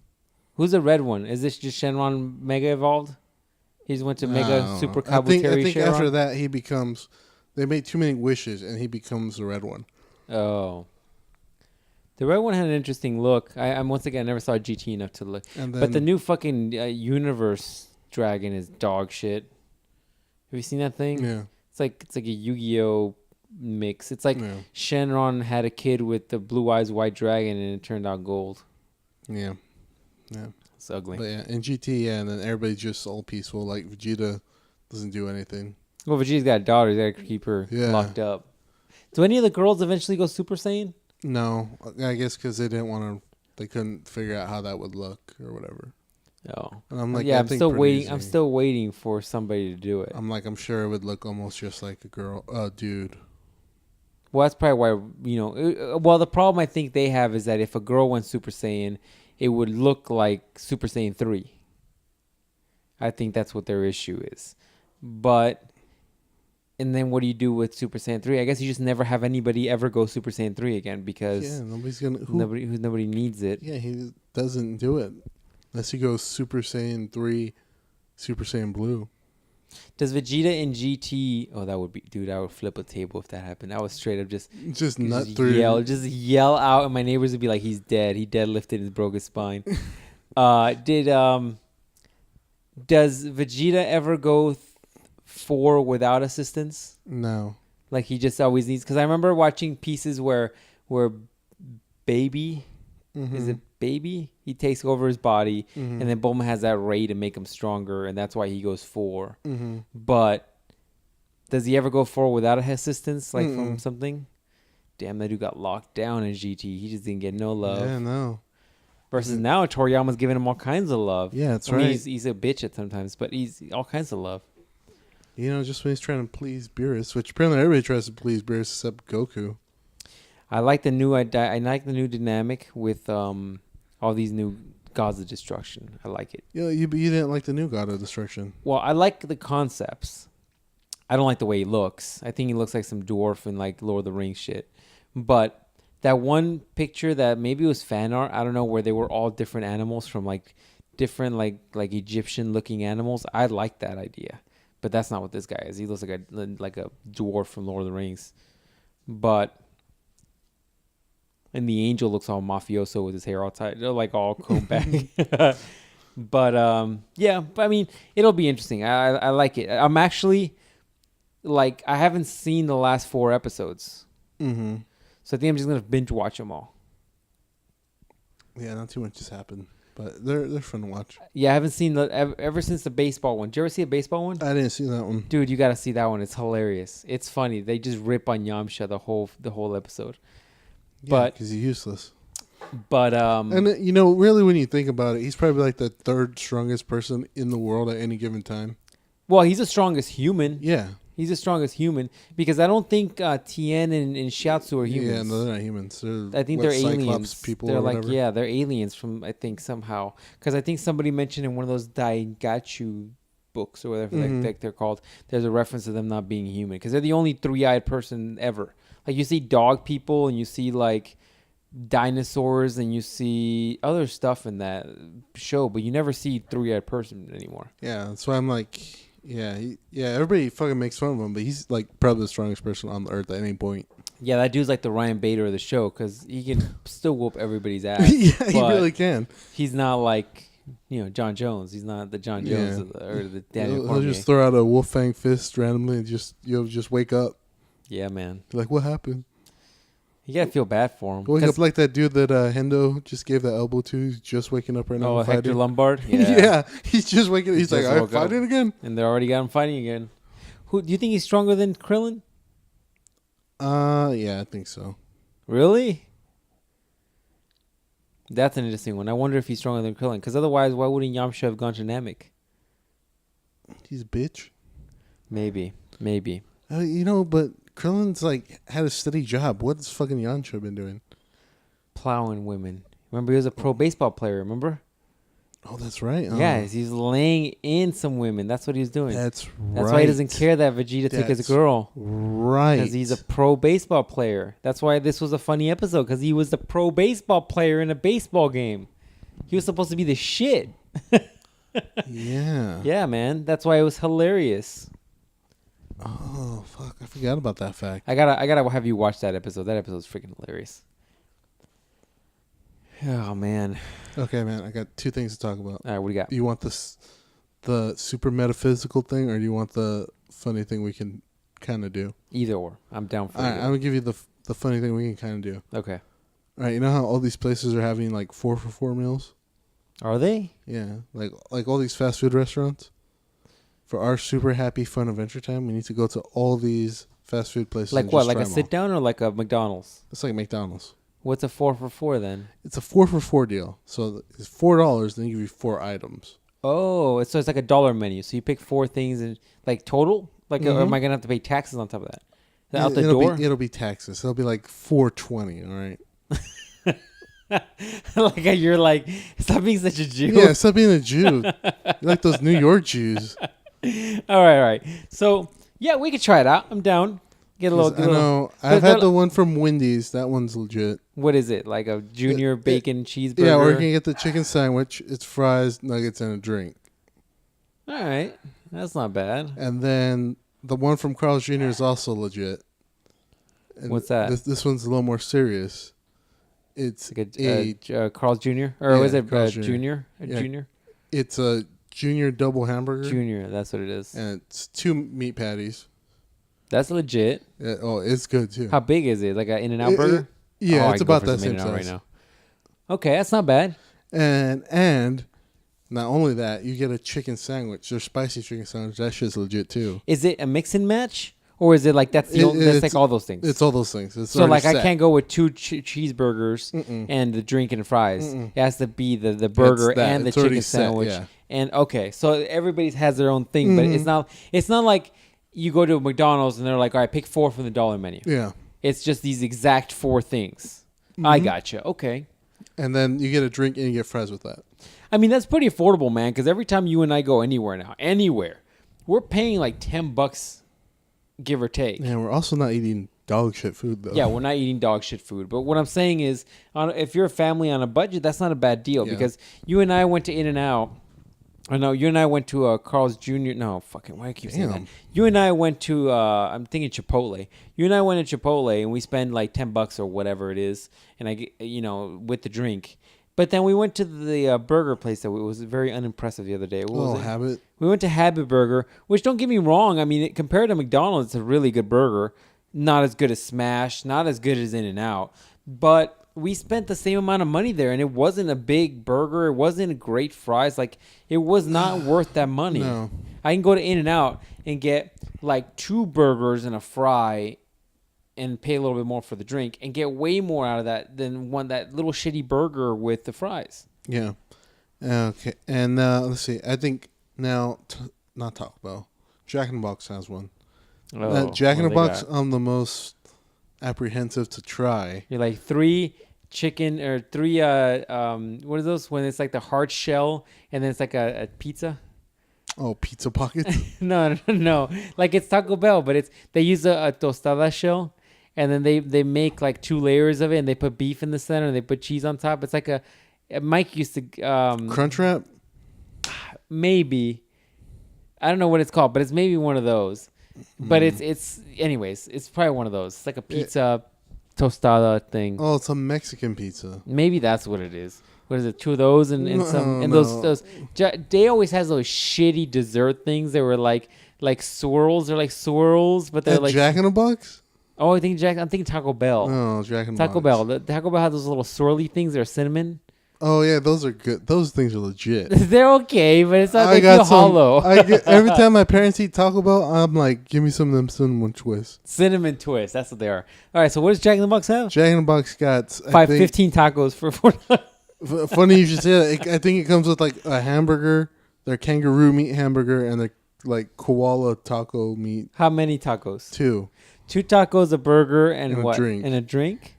Who's the red one? Is this just Shenron Mega Evolved? He just went to Mega No. Super I think Kabuteru after Sharon? that he becomes. They make too many wishes, and he becomes the red one. Oh. The red one had an interesting look. I'm once again, I never saw GT enough to look. And then, But the new fucking universe dragon is dog shit. Have you seen that thing? yeah, It's like a Yu-Gi-Oh mix. It's like yeah, Shenron had a kid with the blue eyes white dragon and it turned out gold. yeah. It's ugly. But yeah, in GT, and then everybody's just all peaceful. Like Vegeta doesn't do anything. Well, Vegeta's got a daughter. He's got to keep her locked up. Do any of the girls eventually go Super Saiyan? No, I guess because they didn't want to. They couldn't figure out how that would look or whatever. Oh, And I'm like, yeah. I I'm think still pretty waiting. easy. I'm still waiting for somebody to do it. I'm sure it would look almost just like a girl, dude. Well, that's probably why well, the problem I think they have is that if a girl went Super Saiyan, it would look like Super Saiyan 3. I think that's what their issue is. But and then what do you do with Super Saiyan 3? I guess you just never have anybody ever go Super Saiyan 3 again because nobody's gonna. nobody needs it. Yeah, he doesn't do it unless he goes Super Saiyan 3, Super Saiyan Blue. Does Vegeta in GT? Oh, that would be, dude. I would flip a table if that happened. I would straight up just Nut through. just yell out, and my neighbors would be like, "He's dead. He deadlifted and broke his spine." Does Vegeta ever go 4 without assistance? No. Like he just always needs. Because I remember watching pieces where Baby, is it Baby? He takes over his body, and then Bulma has that ray to make him stronger, and that's why he goes 4. But does he ever go 4 without a assistance, like from something? Damn, that dude got locked down in GT. He just didn't get no love. Yeah, no. Versus now, Toriyama's giving him all kinds of love. Yeah, that's I mean, right. he's a bitch at sometimes, but he's all kinds of love. Just when he's trying to please Beerus, which apparently everybody tries to please Beerus except Goku. I like the new new dynamic with all these new gods of destruction. I like it. Yeah, you didn't like the new God of Destruction. Well, I like the concepts. I don't like the way he looks. I think he looks like some dwarf in like Lord of the Rings shit. But that one picture that maybe it was fan art, I don't know, where they were all different animals from like different like Egyptian looking animals. I like that idea. But that's not what this guy is. He looks like a dwarf from Lord of the Rings. And the angel looks all mafioso with his hair all tied, like all combed back. But yeah, but I mean, it'll be interesting. I like it. I'm actually like, I haven't seen the last 4 episodes. Mm-hmm. So I think I'm just gonna binge watch them all. Yeah, not too much has happened, but they're fun to watch. Yeah, I haven't seen ever since the baseball one. Did you ever see a baseball one? I didn't see that one. Dude, you gotta see that one. It's hilarious. It's funny. They just rip on Yamcha the whole episode. Yeah, because he's useless. But and really, when you think about it, he's probably like the 3rd strongest person in the world at any given time. well, he's the strongest human. Yeah. He's the strongest human because I don't think Tien and Shiatsu are humans. Yeah, no, they're not humans. I think they're aliens. Cyclops people They're or like, whatever. yeah, they're aliens from, I think, somehow. Because I think somebody mentioned in one of those Daigachu books or whatever they're called, there's a reference to them not being human. Because they're the only 3-eyed person ever. Like, you see dog people and you see, like, dinosaurs and you see other stuff in that show, but you never see 3-eyed person anymore. Yeah, that's why I'm like... Yeah, everybody fucking makes fun of him, but he's like probably the strongest person on the earth at any point. Yeah, that dude's like the Ryan Bader of the show because he can still whoop everybody's ass. Yeah, he really can. He's not like, John Jones. He's not the John Jones or the Daniel He'll Cormier. just throw out a wolf fang fist randomly and you'll just wake up. Yeah, man. You're like, what happened? You gotta feel bad for him. Wake up like that dude that Hendo just gave the elbow to. He's just waking up right now. Oh, Hector fighting. Lombard. Yeah. Yeah. He's just waking up. He's like, just all right, woke up. fighting again. And they already got him fighting again. Who do you think he's stronger than Krillin? Yeah, I think so. Really? That's an interesting one. I wonder if he's stronger than Krillin. Because otherwise, why wouldn't Yamcha have gone to Namek? He's a bitch. Maybe. But Krillin's like had a steady job. What's fucking Yamcha been doing? Plowing women. Remember, he was a pro baseball player. Remember? Oh, that's right. Yeah, he's laying in some women. That's what he was doing. That's right. That's why he doesn't care that Vegeta took his girl. Right. Because he's a pro baseball player. That's why this was a funny episode. Because he was the pro baseball player in a baseball game. He was supposed to be the shit. Yeah. Yeah, man. That's why it was hilarious. Oh fuck! I forgot about that fact. I gotta have you watch that episode. That episode's freaking hilarious. Oh man. Okay, man. I got two things to talk about. All right, what do you got? Do you want the super metaphysical thing, or do you want the funny thing we can kind of do? Either or. I'm down for All right, it. I'm gonna give you the funny thing we can kind of do. Okay. All right, you know how all these places are having like 4 for $4 meals? Are they? Yeah, like all these fast food restaurants. For our super happy fun adventure time, we need to go to all these fast food places. Like and what? just Like try a 'em sit all. down or like a McDonald's? It's like McDonald's. What's a 4 for $4 then? It's a 4 for $4 deal. So it's $4. Then they give you 4 items. Oh, so it's like a dollar menu. So you pick 4 things and like total? Like, or am I gonna have to pay taxes on top of that? Is that out the door? It'll be taxes. It'll be like $4.20. All right. Like you're like, stop being such a Jew. Yeah, stop being a Jew. You're like those New York Jews. All right. So yeah, we could try it out. I'm down. Get a little. I know. I've had the one from Wendy's. That one's legit. What is it? Like a junior bacon cheeseburger? Yeah, or you can get the chicken sandwich. It's fries, nuggets, and a drink. All right, that's not bad. And then the one from Carl's Jr. is also legit. And What's that? This one's a little more serious. It's like a Carl's Jr. or was it Carl's Junior? Yeah. Junior? It's a junior double hamburger. Junior, that's what it is. And it's 2 meat patties. That's legit. It's good too. How big is it? Like an In-N-Out burger? Yeah, I it's can go about for that some same In-N-Out size. right now. Okay, that's not bad. And not only that, you get a chicken sandwich. Their spicy chicken sandwich. That shit's legit too. Is it a mix and match, or is it like that's like all those things? It's all those things. It's so like set. I can't go with 2 cheeseburgers and the drink and fries. Mm-mm. It has to be the burger and the It's already chicken set, sandwich. yeah. And okay, so everybody has their own thing, but it's not like you go to a McDonald's and they're like, all right, pick 4 from the dollar menu. Yeah. It's just these exact 4 things. I gotcha. Okay. And then you get a drink and you get fries with that. I mean, that's pretty affordable, man, because every time you and I go anywhere, we're paying like $10, give or take. And we're also not eating dog shit food, though. Yeah, we're not eating dog shit food. But what I'm saying is, if you're a family on a budget, that's not a bad deal because you and I went to In-N-Out. I know you and I went to Carl's Jr. No, fucking, why do I keep saying that? You and I went to, I'm thinking Chipotle. You and I went to Chipotle and we spend like $10 or whatever it is, and I get, with the drink. But then we went to the burger place that was very unimpressive the other day. What was it? Habit. We went to Habit Burger, which don't get me wrong. I mean, compared to McDonald's, it's a really good burger. Not as good as Smash, not as good as In-N-Out, but we spent the same amount of money there, and it wasn't a big burger. It wasn't great fries. Like, it was not worth that money. No. I can go to In-N-Out and get like 2 burgers and a fry and pay a little bit more for the drink and get way more out of that than that little shitty burger with the fries. Yeah. Okay. And let's see. I think now, not Taco Bell. Jack in the Box has one. Jack in the Box, I'm the most apprehensive to try. You're like 3 chicken or 3 what are those when it's like the hard shell and then it's like a pizza? Oh, pizza pockets? No, like it's Taco Bell, but they use a tostada shell and then they make like 2 layers of it and they put beef in the center and they put cheese on top. It's like Mike used to Crunch Wrap? Maybe. I don't know what it's called, but it's maybe one of those. But it's anyways, it's probably one of those. It's like a pizza tostada thing. Oh, it's a Mexican pizza. Maybe that's what it is. What is it? 2 of those and some and those. They always has those shitty dessert things that were like swirls. They're like swirls, but they're like Jack in the Box. Oh, I'm thinking Taco Bell. No, Jack in the Box. Taco Bell. Taco Bell has those little swirly things that are cinnamon. Oh yeah, those are good. Those things are legit. They're okay, but it's not. They feel hollow. Every time my parents eat Taco Bell, I'm like, give me some of them cinnamon twists. Cinnamon twists. That's what they are. All right. So what does Jack in the Box have? Jack in the Box got 15 tacos for $4. Funny you should say that. I think it comes with like a hamburger, their kangaroo meat hamburger, and their like koala taco meat. How many tacos? 2. 2 tacos, a burger, and what? Drink. And a drink.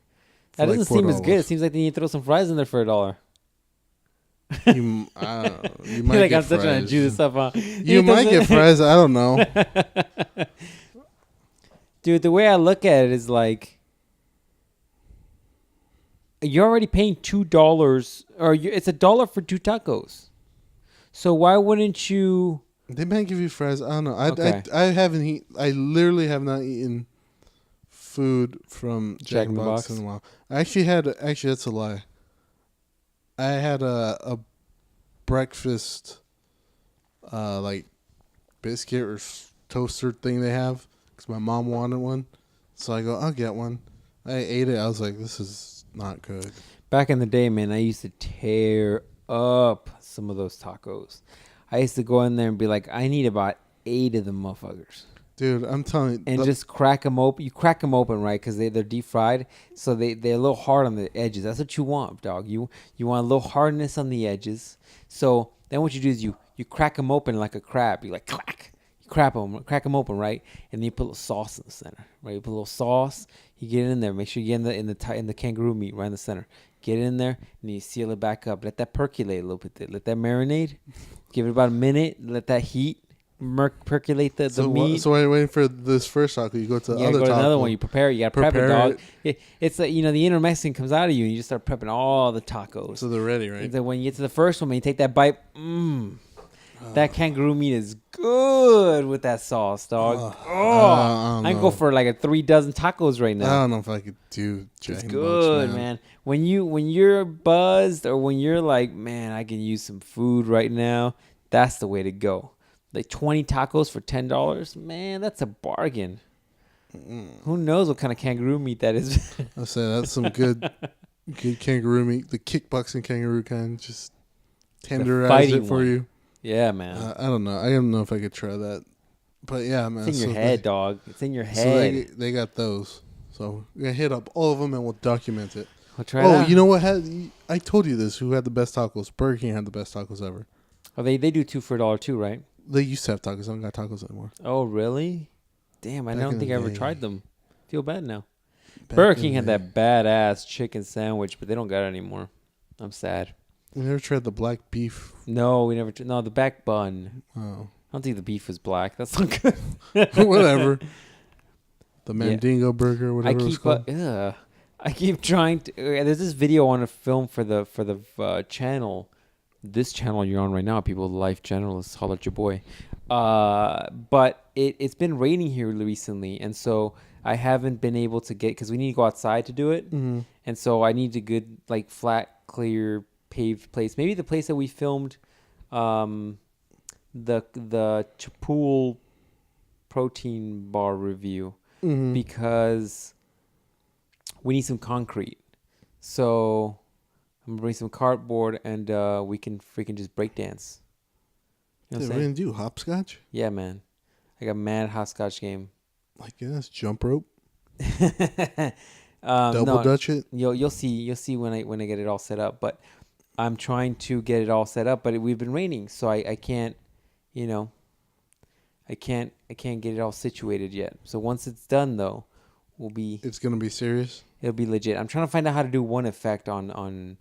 That doesn't seem as good. It seems like they need to throw some fries in there for $1. I don't know. You might like get I'm still fries. trying to Jew this up, huh? You might get fries. I don't know. Dude, the way I look at it is like you're already paying $2, or it's $1 for 2 tacos. So why wouldn't you? They might give you fries. I don't know. Okay. I haven't eaten. I literally have not eaten food from Jack in the Box in a while. I actually had. Actually, that's a lie. I had a breakfast, like biscuit or toaster thing they have because my mom wanted one. So I go, I'll get one. I ate it. I was like, this is not good. Back in the day, man, I used to tear up some of those tacos. I used to go in there and be like, I need about 8 of them motherfuckers. Dude, I'm telling you. And just crack them open. You crack them open, right? Because they're deep fried. So they're a little hard on the edges. That's what you want, dog. You want a little hardness on the edges. So then what you do is you crack them open like a crab. You like, crack. You crack them open, right? And then you put a little sauce in the center, right? You put a little sauce. You get it in there. Make sure you get in the kangaroo meat right in the center. Get it in there, and you seal it back up. Let that percolate a little bit. Let that marinate. Give it about a minute. Let that heat percolate the meat. So while you're waiting for this first taco, you go to the other go to taco. another one. You prepare it. You got to prep it, dog. It's like, the inner Mexican comes out of you, and you just start prepping all the tacos. So they're ready, right? And then when you get to the first one, man, you take that bite. That kangaroo meat is good with that sauce, dog. I can go for like 3 dozen tacos right now. I don't know if I could do Jack It's in the good, Box, man. When you're buzzed or when you're like, man, I can use some food right now, that's the way to go. Like 20 tacos for $10, man, that's a bargain. Who knows what kind of kangaroo meat that is? I say that's some good kangaroo meat. The kickboxing kangaroo kind, just tenderize it for you. Yeah, man. I don't know. I don't know if I could try that, but yeah, man. It's in your head, dog. It's in your head. So they got those. So we're gonna hit up all of them and we'll document it. We'll try it out. You know what? I told you this. Who had the best tacos? Burger King had the best tacos ever. Oh, they do 2 for $1 too, right? They used to have tacos. I don't got tacos anymore. Oh, really? Damn, I don't think I ever tried them. Feel bad now. Back Burger King had that badass chicken sandwich, but they don't got it anymore. I'm sad. We never tried the black beef. No, we never. No, the back bun. Oh, I don't think the beef was black. That's not good. whatever. The Mandingo burger, whatever it was called. I keep trying to. There's this video on a film for the channel. This channel you're on right now, people. LifeGeneralist, holler at your boy. But it's been raining here recently, and so I haven't been able to get, because we need to go outside to do it, and so I need a good like flat, clear, paved place. Maybe the place that we filmed the Chipotle protein bar review, because we need some concrete. So I'm gonna bring some cardboard and we can freaking just break dance. You know what we're gonna do hopscotch? Yeah, man. I got mad hopscotch game. Like jump rope. Double Dutch it. You'll see when I get it all set up. But I'm trying to get it all set up, but we've been raining, so I can't, I can't get it all situated yet. So once it's done, though, it's gonna be serious. It'll be legit. I'm trying to find out how to do one effect on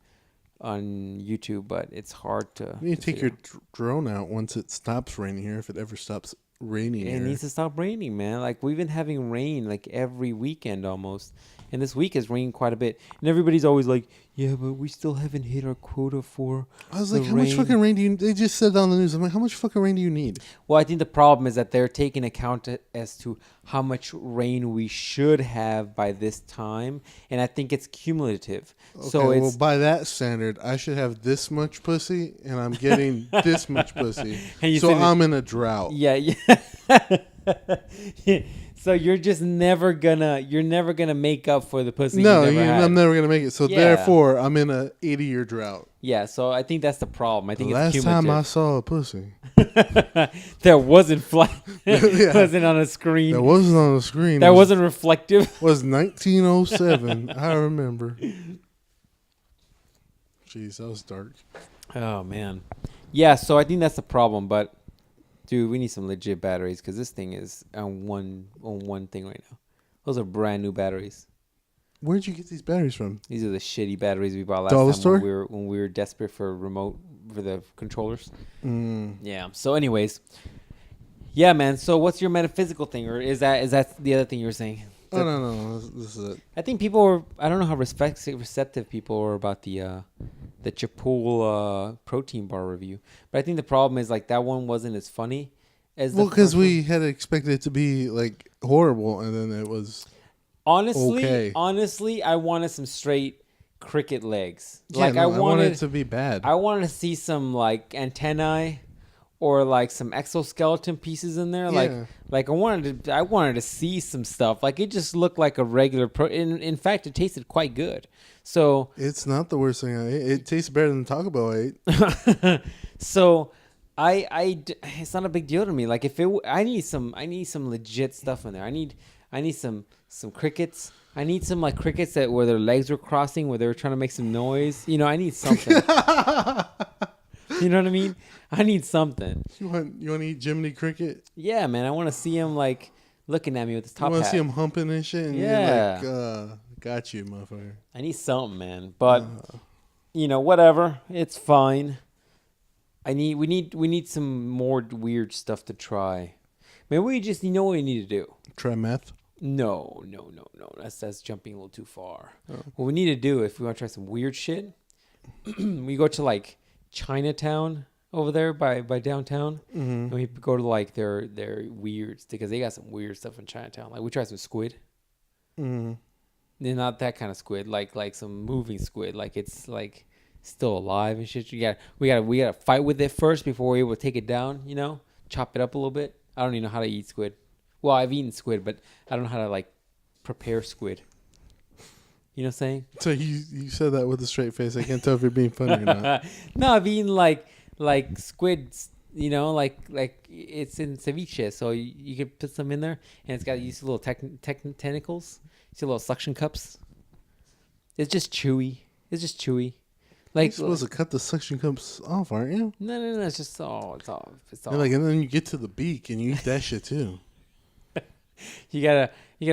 YouTube, but it's hard to. You need to take your drone out once it stops raining here, if it ever stops raining. It needs to stop raining, man. Like, we've been having rain like every weekend almost. And this week has rained quite a bit. And everybody's always like, yeah, but we still haven't hit our quota for I was like, how much fucking rain do you... They just said on the news. I'm like, how much fucking rain do you need? Well, I think the problem is that they're taking account as to how much rain we should have by this time. And I think it's cumulative. Okay, so it's... well, by that standard, I should have this much pussy, and I'm getting this much pussy. So I'm in a drought. Yeah, yeah. So you're just never gonna make up for the pussy. No, you never had. I'm never gonna make it. So therefore, I'm in a 80-year drought. Yeah, so I think that's the problem. I think the it's last time I saw a pussy that wasn't wasn't on a screen. That wasn't on the screen. That wasn't reflective. Was 1907. I remember. Jeez, that was dark. Oh man, yeah. So I think that's the problem, but. Dude, we need some legit batteries because this thing is on one thing right now. Those are brand new batteries. Where'd you get these batteries from? These are the shitty batteries we bought last Dollar time store? when we were desperate for the controllers. Mm. Yeah. So, anyways, yeah, man. So, what's your metaphysical thing, or is that the other thing you were saying? No. This is it. I think people were. I don't know how receptive people were about the Chipotle protein bar review. But I think the problem is like that one wasn't as funny as Well, the because first one. we had expected it to be like horrible, and then it was okay. Honestly, I wanted some straight cricket legs. Yeah, Like no, I wanted it to be bad. I wanted to see some like antennae or like some exoskeleton pieces in there. Yeah. Like I wanted to see some stuff. Like it just looked like a regular in fact it tasted quite good. So It's not the worst thing I ate. It tastes better than Taco Bell I ate. so it's not a big deal to me. Like if I need some legit stuff in there. I need some crickets. I need some like crickets that where their legs were crossing, where they were trying to make some noise. You know, I need something. You know what I mean? I need something. You want to eat Jiminy Cricket? Yeah, man. I want to see him like looking at me with his top hat. You want to see him humping and shit? And yeah. You're like, got you, motherfucker. I need something, man. But you know, whatever. It's fine. We need some more weird stuff to try. Maybe we just, you know what we need to do? Try meth? No. That's jumping a little too far. Oh. What we need to do if we want to try some weird shit, we go to like Chinatown over there by downtown, and we go to like their weirds because they got some weird stuff in Chinatown. Like we try some squid. They're not that kind of squid, like some moving squid. Like it's like still alive and shit. We gotta fight with it first before we're able to take it down. You know, chop it up a little bit. I don't even know how to eat squid. Well, I've eaten squid, but I don't know how to like prepare squid. You know what I'm saying? So you said that with a straight face. I can't tell if you're being funny or not. No, I've eaten like squids. You know, like it's in ceviche, so you can put some in there, and it's got these little tentacles. See little suction cups. It's just chewy. Like you're supposed to cut the suction cups off, aren't you? No. It's just all. And like, and then you get to the beak and you eat that shit too. You gotta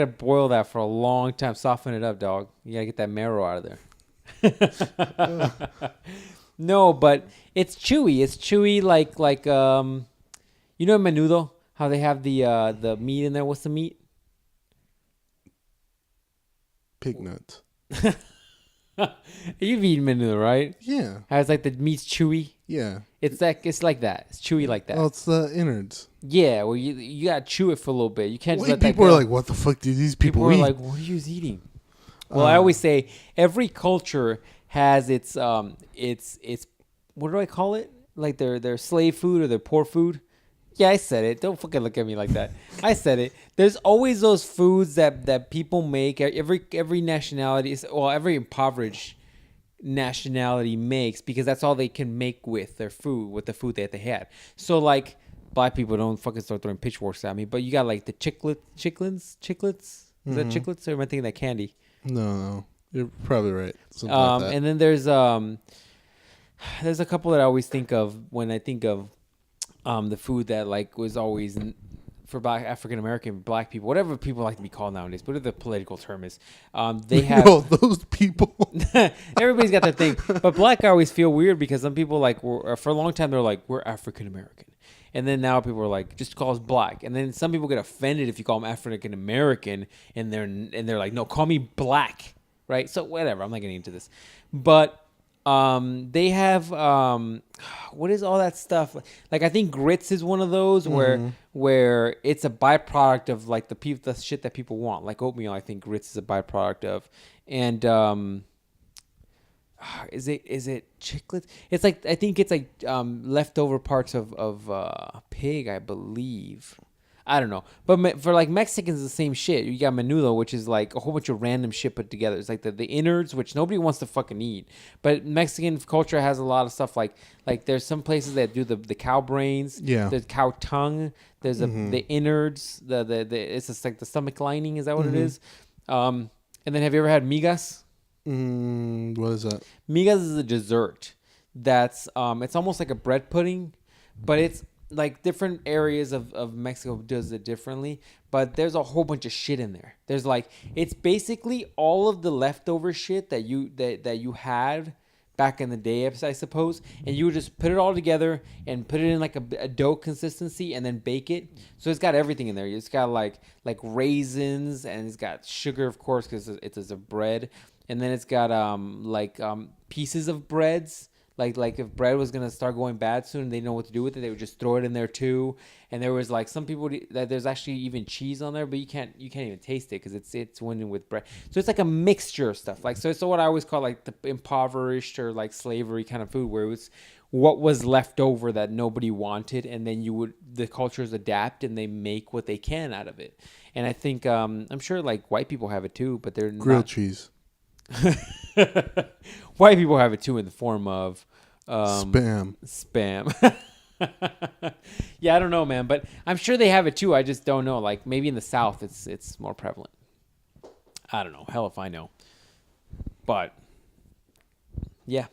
boil that for a long time, soften it up, dog. You gotta get that marrow out of there. No, but it's chewy. It's chewy like you know menudo, how they have the meat in there. What's the meat? Pig nuts. You've eaten menudo, right? Yeah. How it's like the meat's chewy. Yeah. It's like that. It's chewy like that. Oh, it's the innards. Yeah, well you gotta chew it for a little bit. You can't just let people that go. are like, what the fuck do these people eat? People are like, what are you eating? Well, I always say every culture has its what do I call it? Like their slave food or their poor food. Yeah, I said it. Don't fucking look at me like that. I said it. There's always those foods that people make. Every nationality every impoverished nationality makes because that's all they can make with their food, with the food that they had. So like black people don't fucking start throwing pitchforks at me, but you got like the chiclets. Is that chiclets or am I thinking that candy? No, you're probably right. Something like that. And then there's a couple that I always think of when I think of the food that like was always for black African American black people, whatever people like to be called nowadays, whatever the political term is. They have those people. Everybody's got their thing, but black I always feel weird because some people like for a long time they're like we're African American, and then now people are like just call us black, and then some people get offended if you call them African American, and they're like no, call me black, right? So whatever, I'm not getting into this, but. They have what is all that stuff? Like I think grits is one of those where it's a byproduct of like the shit that people want. Like oatmeal, I think grits is a byproduct of. And is it chiclets? It's like I think it's like leftover parts of pig, I believe. I don't know. But for like Mexicans, the same shit. You got menudo, which is like a whole bunch of random shit put together. It's like the innards, which nobody wants to fucking eat. But Mexican culture has a lot of stuff like there's some places that do the cow brains. Yeah. There's cow tongue. There's the innards. It's just like the stomach lining. Is that what it is? And then have you ever had migas? What is that? Migas is a dessert. That's it's almost like a bread pudding, but it's like different areas of Mexico does it differently, but there's a whole bunch of shit in there. There's like it's basically all of the leftover shit that you had back in the day, I suppose, and you would just put it all together and put it in like a dough consistency and then bake it. So it's got everything in there. It's got like raisins and it's got sugar, of course, because it's a bread, and then it's got pieces of breads. Like if bread was gonna start going bad soon, and they know what to do with it, they would just throw it in there too. And there was like some people that there's actually even cheese on there, but you can't even taste it because it's winning with bread. So it's like a mixture of stuff. Like so what I always call like the impoverished or like slavery kind of food, where it was what was left over that nobody wanted, and then the cultures adapt and they make what they can out of it. And I think I'm sure like white people have it too, but they're Grilled not. cheese. White people have it too in the form of Spam. Yeah, I don't know, man, but I'm sure they have it too. I just don't know. Like maybe in the South, it's more prevalent. I don't know. Hell if I know. But yeah,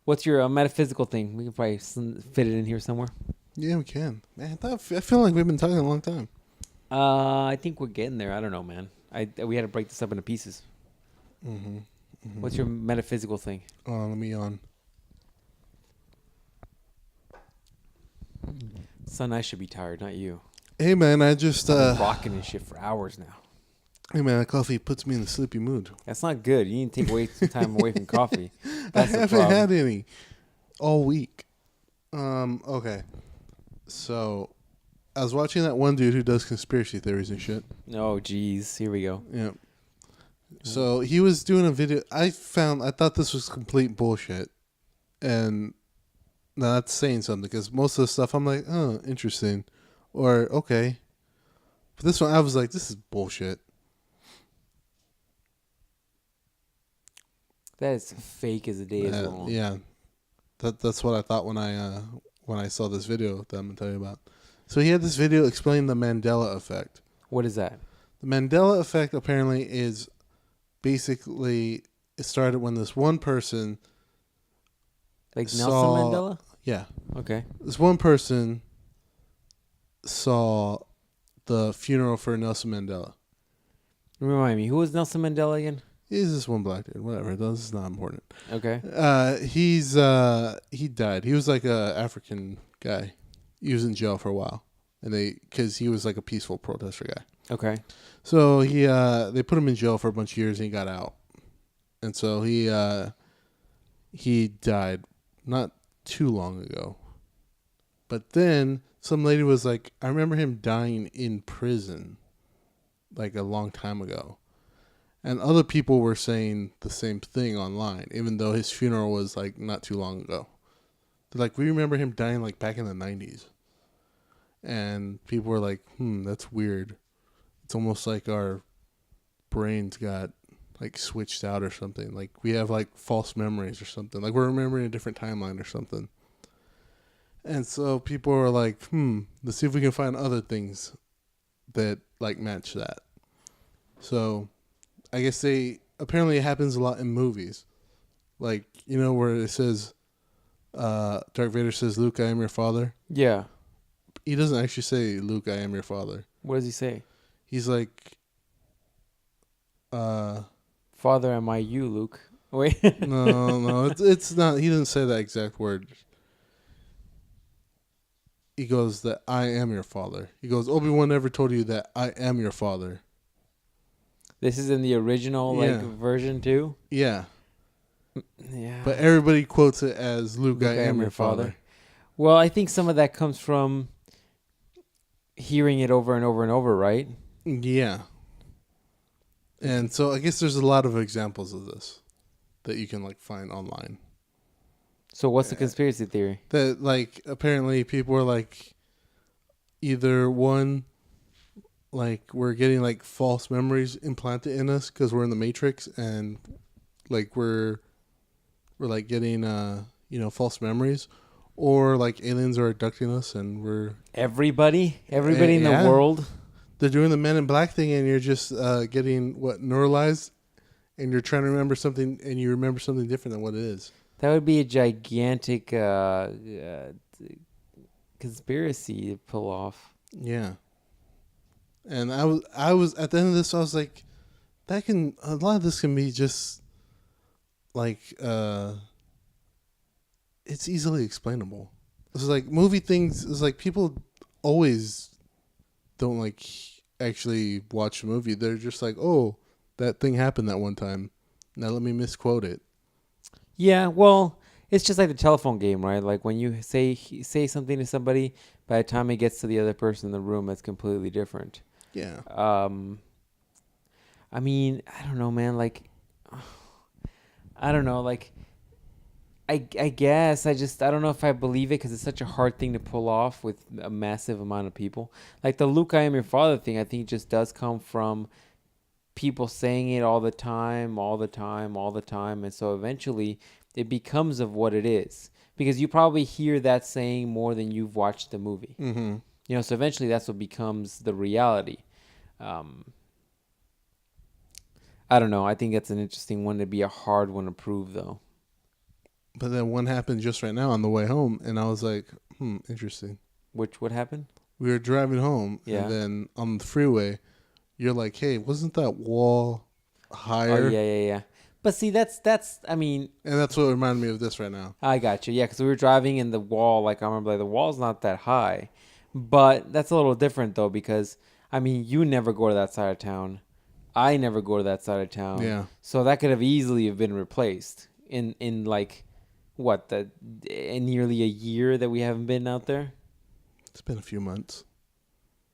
what's your metaphysical thing? We can probably fit it in here somewhere. Yeah, we can. Man, I feel like we've been talking a long time. I think we're getting there. I don't know, man. We had to break this up into pieces. Mm-hmm. Mm-hmm. What's your metaphysical thing? Let me on. Son, I should be tired, not you. Hey man, I just I've been rocking and shit for hours now. Hey man, that coffee puts me in a sleepy mood. That's not good. You need to take some time away from coffee. I That's the haven't problem. had any all week. Okay. So I was watching that one dude who does conspiracy theories and shit. Oh, geez. Here we go. Yeah. So he was doing a video. I thought this was complete bullshit. And now that's saying something because most of the stuff I'm like, oh, interesting. Or, okay. But this one, I was like, this is bullshit. That is fake as the day is long. Yeah. That's what I thought when I saw this video that I'm going to tell you about. So he had this video explaining the Mandela effect. What is that? The Mandela effect apparently is basically, it started when this one person Like saw, Nelson Mandela? Yeah. Okay. This one person saw the funeral for Nelson Mandela. Remind me, who was Nelson Mandela again? He's this one black dude. Whatever. This is not important. Okay. He died. He was like a African guy. He was in jail for a while, and because he was like a peaceful protester guy. Okay. So they put him in jail for a bunch of years, and he got out, and so he died not too long ago. But then some lady was like, I remember him dying in prison, like a long time ago. And other people were saying the same thing online, even though his funeral was like not too long ago. They're like, we remember him dying like back in the 90s. And people were like, that's weird. It's almost like our brains got like switched out or something. Like we have like false memories or something. Like we're remembering a different timeline or something. And so people were like, let's see if we can find other things that like match that. So I guess apparently it happens a lot in movies. Like, you know, where it says, Darth Vader says, Luke, I am your father. Yeah. He doesn't actually say, Luke, I am your father. What does he say? He's like, Father, am I you, Luke? Wait. no, it's not. He doesn't say that exact word. He goes that I am your father. He goes, Obi-Wan never told you that I am your father. This is in the original version too? Yeah. Yeah. But everybody quotes it as Luke, I am your father. Well, I think some of that comes from hearing it over and over and over, right? Yeah. And so I guess there's a lot of examples of this that you can like find online. So what's the conspiracy theory? That like apparently people are like either one, like we're getting like false memories implanted in us because we're in the Matrix, and like we're like getting false memories, or like aliens are abducting us and we're everybody in the world. They're doing the Men in Black thing, and you're just getting neuralized, and you're trying to remember something, and you remember something different than what it is. That would be a gigantic conspiracy to pull off. Yeah. And I was at the end of this, I was like, a lot of this can be just like, it's easily explainable. It's like movie things. It's like people always don't like actually watch a movie. They're just like, oh, that thing happened that one time. Now let me misquote it. Yeah, well, it's just like the telephone game, right? Like when you say something to somebody, by the time it gets to the other person in the room, it's completely different. Yeah. I mean, I don't know, man. Like, I don't know. Like, I guess I don't know if I believe it because it's such a hard thing to pull off with a massive amount of people. Like the Luke, I am your father thing. I think just does come from people saying it all the time, all the time, all the time, and so eventually it becomes of what it is because you probably hear that saying more than you've watched the movie. Mm-hmm. You know, so eventually that's what becomes the reality. Um, I don't know. I think that's an interesting one to be a hard one to prove, though. But then one happened just right now on the way home, and I was like, interesting. Which would happen? We were driving home, Yeah. and then on the freeway, you're like, hey, wasn't that wall higher? Oh, yeah. But see, that's I mean... And that's what reminded me of this right now. I got you. Yeah, because we were driving in the wall. Like, I remember like, the wall's not that high. But that's a little different, though, because, I mean, you never go to that side of town. I never go to that side of town. Yeah. So that could have easily have been replaced in like, what, in nearly a year that we haven't been out there? It's been a few months.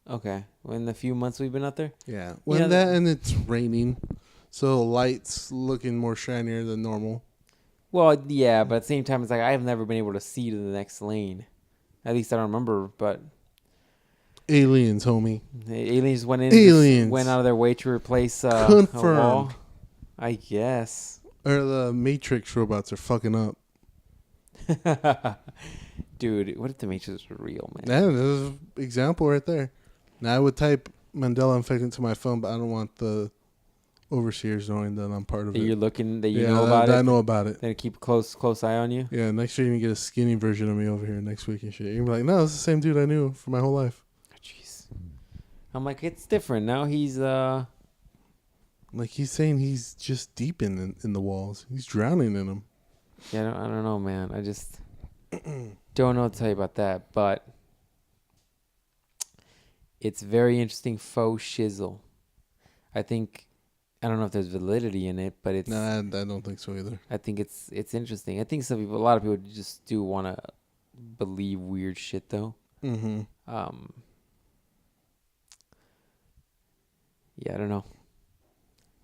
Okay. In the few months we've been out there? Yeah. Well, that and it's raining. So the light's looking more shinier than normal. Well, yeah, but at the same time, it's like I have never been able to see to the next lane. At least I don't remember, but... Aliens, homie. Aliens went in. Aliens. Went out of their way to replace a Confirmed. wall. I guess. Or the Matrix robots are fucking up. Dude, what if the Matrix was real, man? Yeah, there's an example right there. Now I would type Mandela effect into my phone, but I don't want the overseers knowing that I'm part of That it. you're looking, that you Yeah, know about it. I know about it. Then keep close eye on you. Yeah, next year you can get a skinny version of me over here next week and shit. You can be like, no, it's the same dude I knew for my whole life. Jeez. I'm like, it's different now. He's Like he's saying he's just deep in the walls. He's drowning in them. Yeah, I don't know, man. I just don't know what to tell you about that, but it's very interesting faux shizzle. I don't know if there's validity in it, but it's... Nah, I don't think so either. I think it's interesting. I think a lot of people just do want to believe weird shit, though. Mm-hmm. Yeah, I don't know.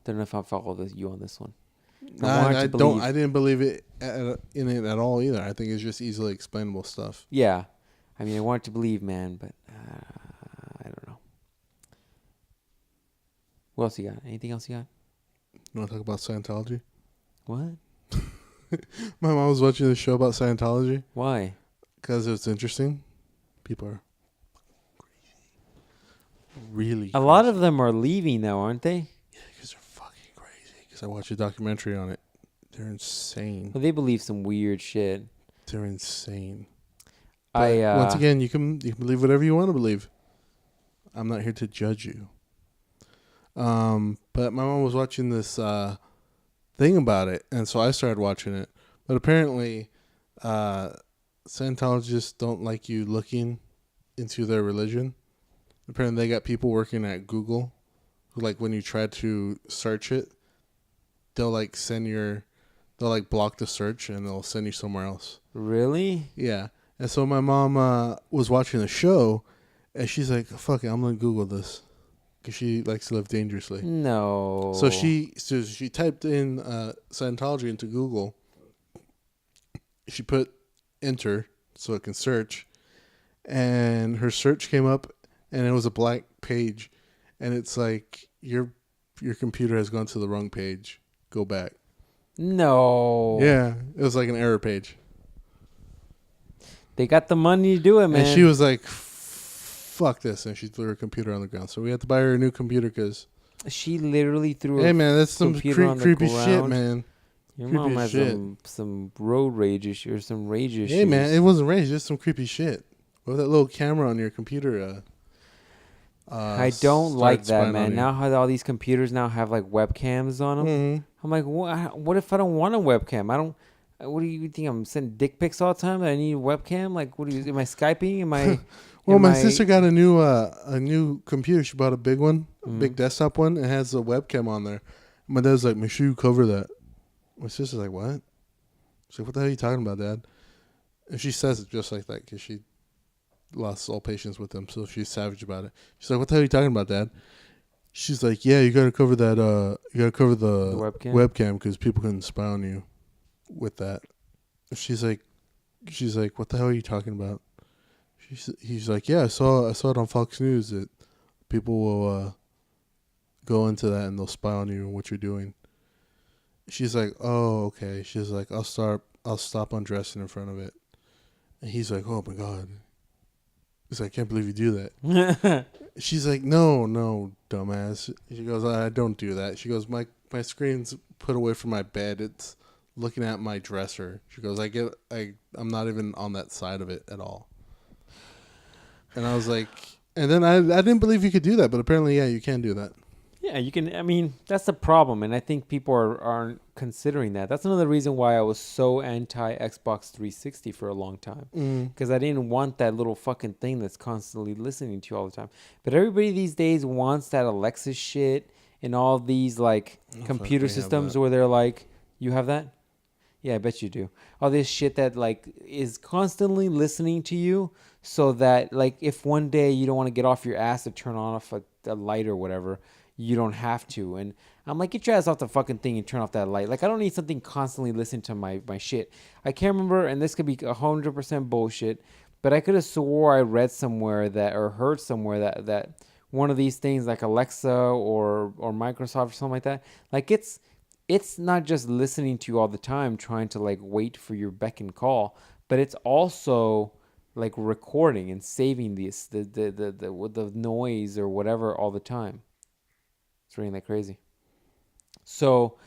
Don't know if I'll follow you on this one. I don't. I didn't believe it in it at all either. I think it's just easily explainable stuff. Yeah, I mean, I want to believe, man, but I don't know. What else you got? Anything else you got? You want to talk about Scientology? What? My mom was watching this show about Scientology. Why? Because it's interesting. People are really a lot of them are leaving now, aren't they? Yeah, because they're fucking crazy. Because I watched a documentary on it. They're insane. Well, they believe some weird shit. They're insane. But once again, you can believe whatever you want to believe. I'm not here to judge you. But my mom was watching this thing about it, and so I started watching it. But apparently, Scientologists don't like you looking into their religion. Apparently, they got people working at Google who, like, when you try to search it, they'll block the search and they'll send you somewhere else. Really? Yeah. And so my mom was watching the show, and she's like, "Fuck it, I'm gonna Google this," because she likes to live dangerously. No. So she typed in Scientology into Google. She put enter so it can search, and her search came up, and it was a blank page, and it's like your computer has gone to the wrong page. Go back. No. Yeah, it was like an error page. They got the money to do it, man. And she was like, "Fuck this," and she threw her computer on the ground. So we had to buy her a new computer because she literally threw. Hey man, that's some creepy shit, man. Your mom has some road rage issue or some rage issues. Hey man, it wasn't rage, just some creepy shit. What that little camera on your computer? I don't like that, man. Now how all these computers now have like webcams on them. Mm-hmm. I'm like, what if I don't want a webcam? I don't. What do you think? I'm sending dick pics all the time. That I need a webcam? Like, what do you? Am I Skyping? Am I? Well, my sister got a new computer. She bought a big one, a big desktop one. It has a webcam on there. My dad's like, "Make sure you cover that." My sister's like, "What?" She's like, what the hell are you talking about, Dad? And she says it just like that because she lost all patience with him, so she's savage about it. She's like, what the hell are you talking about, Dad? She's like, yeah, you gotta cover that. You gotta cover the webcam because people can spy on you with that. She's like, what the hell are you talking about? He's like, yeah, I saw it on Fox News that people will go into that and they'll spy on you and what you're doing. She's like, oh, okay. She's like, I'll stop undressing in front of it. And he's like, oh my God. He's like, I can't believe you do that. She's like, no, dumbass. She goes, I don't do that. She goes, my screen's put away from my bed. It's looking at my dresser. She goes, I'm not even on that side of it at all. And I was like, and then I didn't believe you could do that, but apparently, yeah, you can do that. Yeah, you can. I mean, that's the problem, and I think people aren't considering that. That's another reason why I was so anti Xbox 360 for a long time, because I didn't want that little fucking thing that's constantly listening to you all the time. But everybody these days wants that Alexa shit and all these like computer systems where they're like, you have that? Yeah, I bet you do. All this shit that like is constantly listening to you, so that like if one day you don't want to get off your ass to turn on off a light or whatever, you don't have to. And I'm like, get your ass off the fucking thing and turn off that light. Like, I don't need something constantly listening to my shit. I can't remember, and this could be 100% bullshit, but I could have swore I read somewhere that, or heard somewhere that one of these things like Alexa or Microsoft or something like that, like it's not just listening to you all the time, trying to like wait for your beck and call, but it's also like recording and saving the noise or whatever all the time. It's ringing like crazy. So,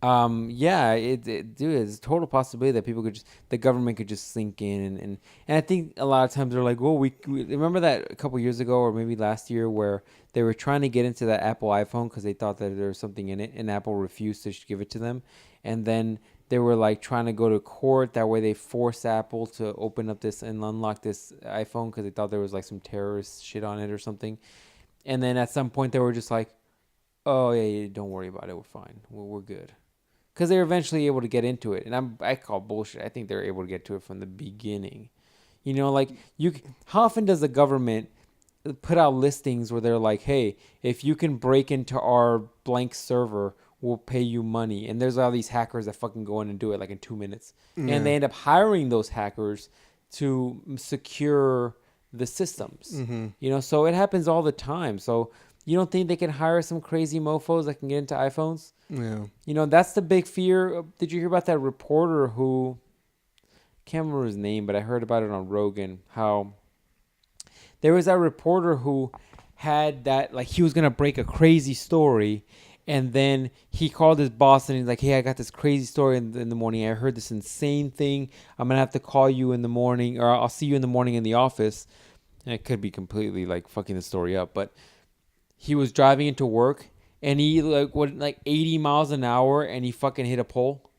dude, it's a total possibility that the government could just sink in, and I think a lot of times they're like, well, we remember that a couple years ago or maybe last year where they were trying to get into that Apple iPhone because they thought that there was something in it, and Apple refused to give it to them, and then they were like trying to go to court. That way they forced Apple to open up this and unlock this iPhone because they thought there was like some terrorist shit on it or something, and then at some point they were just like, oh yeah, don't worry about it. We're fine. We're good. Because they were eventually able to get into it, and I call bullshit. I think they're able to get to it from the beginning. You know, like how often does the government put out listings where they're like, hey, if you can break into our blank server, we'll pay you money. And there's all these hackers that fucking go in and do it like in 2 minutes, and they end up hiring those hackers to secure the systems. You know, so it happens all the time. So you don't think they can hire some crazy mofos that can get into iPhones? Yeah. You know, that's the big fear. Did you hear about that reporter who, can't remember his name, but I heard about it on Rogan, how there was that reporter who had that, like, he was going to break a crazy story, and then he called his boss and he's like, hey, I got this crazy story in the morning. I heard this insane thing. I'm going to have to call you in the morning, or I'll see you in the morning in the office. And it could be completely, like, fucking the story up, but he was driving into work, and he went 80 miles an hour, and he fucking hit a pole.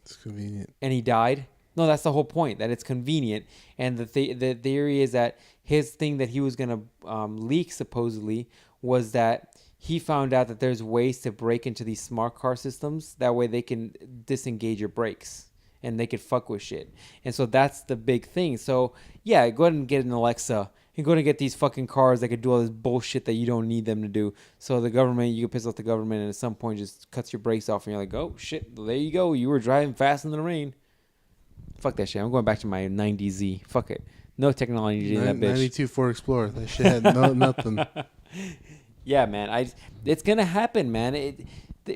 It's convenient. And he died. No, that's the whole point, that it's convenient. And the theory is that his thing that he was going to leak, supposedly, was that he found out that there's ways to break into these smart car systems. That way they can disengage your brakes, and they could fuck with shit. And so that's the big thing. So, yeah, go ahead and get an Alexa. You're going to get these fucking cars that could do all this bullshit that you don't need them to do. So the government, you can piss off the government, and at some point just cuts your brakes off, and you're like, oh, shit, there you go. You were driving fast in the rain. Fuck that shit. I'm going back to my 90Z. Fuck it. No technology in that bitch. 92 Ford Explorer. That shit had nothing. Yeah, man. It's going to happen, man.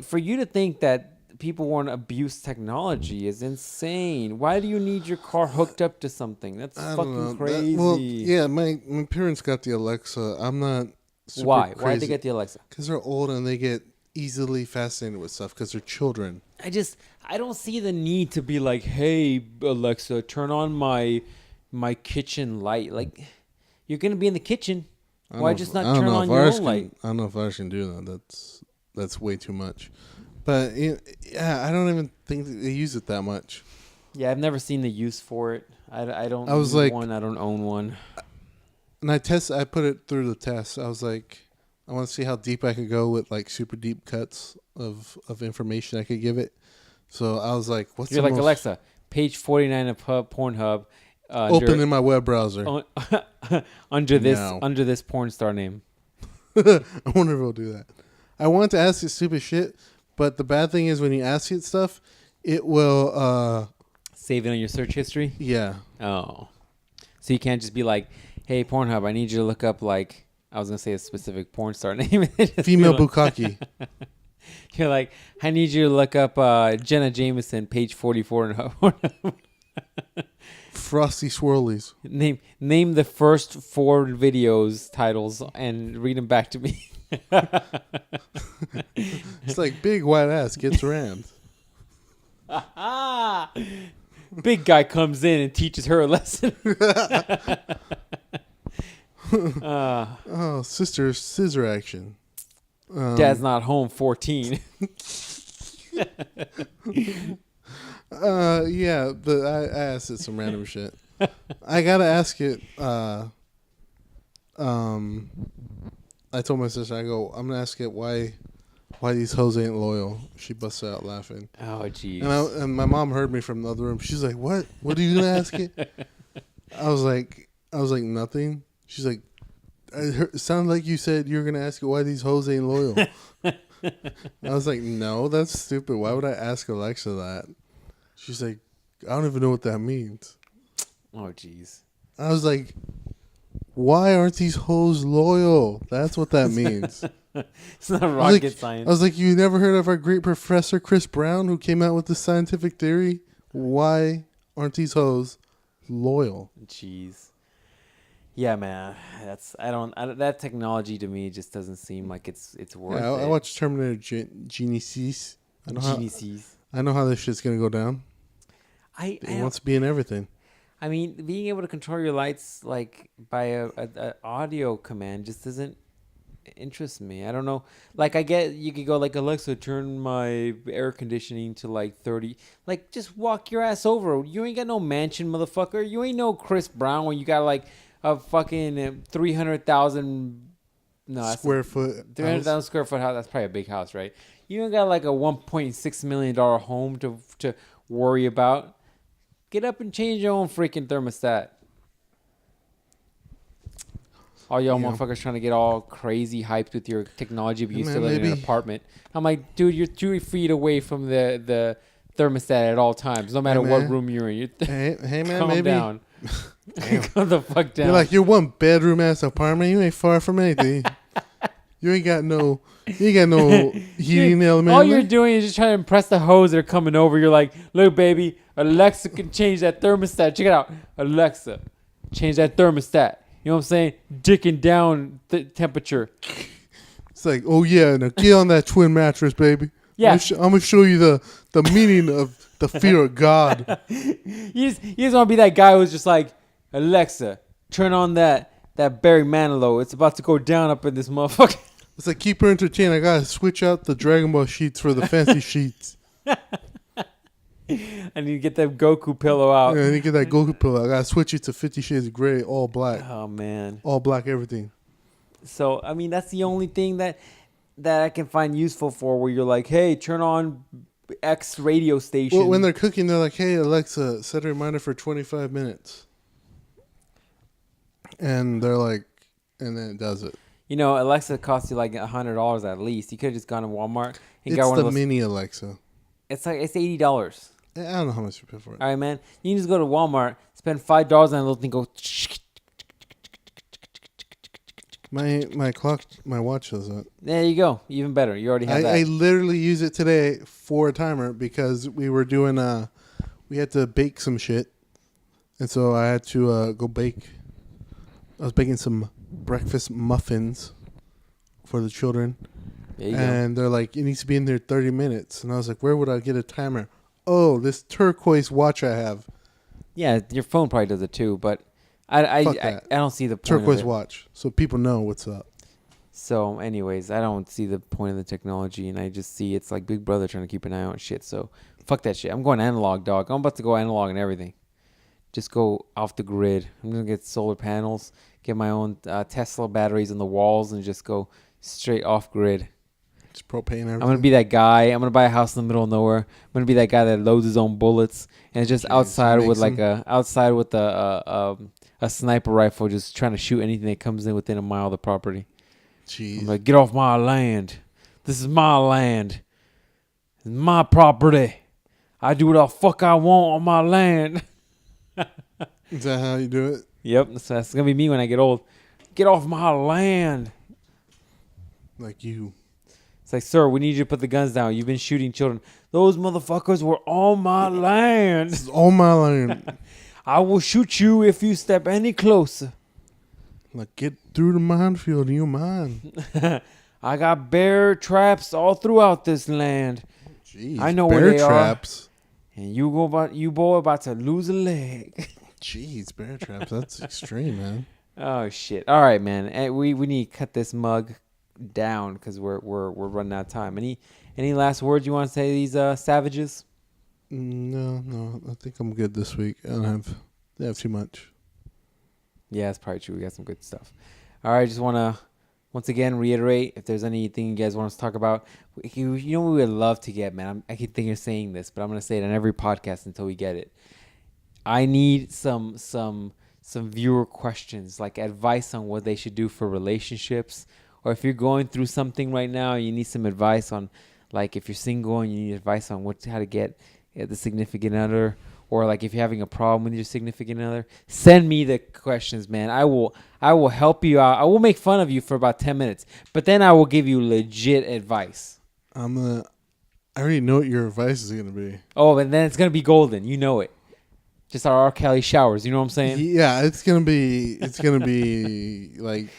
For you to think that people want to abuse technology is insane. Why do you need your car hooked up to something? That's fucking crazy. Yeah, my parents got the Alexa. I'm not super Why? crazy. Why did they get the Alexa? Because they're old and they get easily fascinated with stuff because they're children. I don't see the need to be like, hey, Alexa, turn on my kitchen light. Like, you're going to be in the kitchen. Why just not turn on your own light? I don't know if ours can do that. That's way too much. But yeah, I don't even think that they use it that much. Yeah, I've never seen the use for it. I don't. I was like, one. I don't own one. And I put it through the test. I was like, I want to see how deep I could go with like super deep cuts of information I could give it. So I was like, "What's You're the like, most Alexa, page 49 of Pornhub. open in my web browser?" Under No. this porn star name. I wonder if it'll do that. I want to ask it stupid shit, but the bad thing is when you ask it stuff, it will. Save it on your search history. Yeah. Oh, so you can't just be like, "Hey, Pornhub, I need you to look up like I was gonna say a specific porn star name." Female bukkake. You're like, I need you to look up Jenna Jameson, page 44 in Pornhub. Frosty Swirlies. Name the first 4 videos titles and read them back to me. It's like big white ass gets rammed. Big guy comes in and teaches her a lesson. Oh, sister scissor action. Dad's not home 14. Yeah, but I asked it some random shit. I gotta ask it. I told my sister, I go, I'm gonna ask it why these hoes ain't loyal. She busted out laughing. Oh, jeez. And my mom heard me from the other room. She's like, "What? What are you gonna ask it?" I was like, nothing. She's like, it sounded like you said you were gonna ask it why these hoes ain't loyal. I was like, no, that's stupid. Why would I ask Alexa that? She's like, I don't even know what that means. Oh, jeez. I was like, why aren't these hoes loyal? That's what that means. It's not rocket science. I was like, you never heard of our great professor Chris Brown, who came out with this scientific theory? Why aren't these hoes loyal? Jeez. Yeah, man. That technology to me just doesn't seem like it's worth it. I watched Terminator Genesis. I know how this shit's gonna go down. It wants to be in everything. I mean, being able to control your lights like by a audio command just doesn't interest me. I don't know. Like, I get you could go like, Alexa, turn my air conditioning to like 30. Like, just walk your ass over. You ain't got no mansion, motherfucker. You ain't no Chris Brown when you got like a fucking 300,000 square foot. 300,000 square foot house. That's probably a big house, right? You ain't got like a $1.6 million home to worry about. Get up and change your own freaking thermostat. All y'all motherfuckers trying to get all crazy hyped with your technology, but you still live in an apartment. I'm like, dude, you're 2 feet away from the thermostat at all times, no matter what room you're in. Hey man, calm maybe. down. Calm the fuck down. You're like, you're 1 bedroom ass apartment. You ain't far from anything. You ain't got no heating element. All you're doing is just trying to impress the hoes that are coming over. You're like, look, baby, Alexa can change that thermostat. Check it out. Alexa, change that thermostat. You know what I'm saying? Dicking down the temperature. It's like, oh yeah, now get on that twin mattress, baby. Yeah. I'm gonna show you the meaning of the fear of God. You just want to be that guy who's just like, Alexa, turn on that Barry Manilow. It's about to go down up in this motherfucker. It's like, keep her entertained. I gotta switch out the Dragon Ball sheets for the fancy sheets. I need to get that Goku pillow out. Yeah, I need to get that Goku pillow. I gotta switch it to 50 Shades of Grey, all black. Oh, man. All black everything. So, I mean, that's the only thing that I can find useful for, where you're like, hey, turn on X radio station. Well, when they're cooking, they're like, hey, Alexa, set a reminder for 25 minutes. And they're like, and then it does it. You know, Alexa costs you like $100 at least. You could have just gone to Walmart and got one of those. It's the mini Alexa. It's $80. I don't know how much you pay for it. All right, man. You can just go to Walmart, spend $5 on a little thing, go. My clock, my watch does that. There you go. Even better. You already have that. I literally use it today for a timer because we were doing we had to bake some shit, and so I had to go bake. I was baking some breakfast muffins for the children, and they're like, it needs to be in there 30 minutes, and I was like, where would I get a timer? Oh, this turquoise watch I have. Yeah, your phone probably does it too, but I don't see the point turquoise of it. watch, so people know what's up. So, anyways, I don't see the point of the technology, and I just see it's like Big Brother trying to keep an eye on shit. So, fuck that shit. I'm going analog, dog. I'm about to go analog and everything. Just go off the grid. I'm gonna get solar panels, get my own Tesla batteries on the walls, and just go straight off grid. It's propane and everything. I'm gonna be that guy. I'm gonna buy a house in the middle of nowhere. I'm gonna be that guy that loads his own bullets and it's just outside with like a sniper rifle, just trying to shoot anything that comes in within a mile of the property. Jeez. I'm like, get off my land. This is my land. It's my property. I do what the fuck I want on my land. Is that how you do it? Yep, that's gonna be me when I get old. Get off my land. Like you. It's like, sir, we need you to put the guns down. You've been shooting children. Those motherfuckers were on my land. This is all my land. I will shoot you if you step any closer. Like, get through the minefield in your mind. I got bear traps all throughout this land. Jeez, I know bear where they traps. are. And you boy about to lose a leg. Jeez, bear traps. That's extreme, man. Oh shit! All right, man. And we need to cut this mug down because we're running out of time. Any last words you want to say to these savages? No. I think I'm good this week. I don't have too much. Yeah, that's probably true. We got some good stuff. All right, just want to once again reiterate if there's anything you guys want us to talk about. You know what we would love to get, man. I keep thinking of saying this, but I'm gonna say it on every podcast until we get it. I need some viewer questions, like advice on what they should do for relationships, or if you're going through something right now, you need some advice on, like if you're single and you need advice on how to get the significant other, or like if you're having a problem with your significant other, send me the questions, man. I will help you out. I will make fun of you for about 10 minutes, but then I will give you legit advice. I already know what your advice is gonna be. Oh, and then it's gonna be golden. You know it. Just our R. Kelly showers. You know what I'm saying? Yeah, it's gonna be like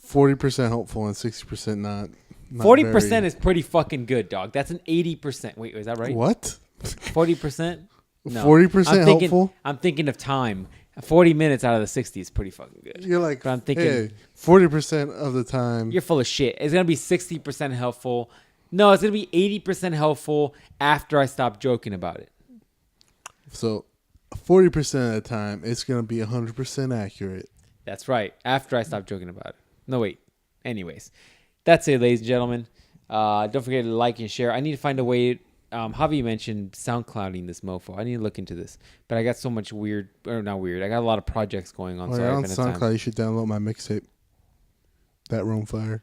40% helpful and 60% not. 40% is pretty fucking good, dog. That's an 80%. Wait, is that right? What? 40%? No. 40% helpful? I'm thinking of time. 40 minutes out of the 60 is pretty fucking good. You're like, but I'm thinking, hey, 40% of the time. You're full of shit. It's going to be 60% helpful. No, it's going to be 80% helpful after I stop joking about it. So 40% of the time, it's going to be 100% accurate. That's right. After I stop joking about it. No, wait. Anyways, that's it, ladies and gentlemen. Don't forget to like and share. I need to find a way. Javi mentioned SoundClouding this mofo. I need to look into this. But I got so much not weird. I got a lot of projects going on. So on SoundCloud, you should download my mixtape. That Rome Fire.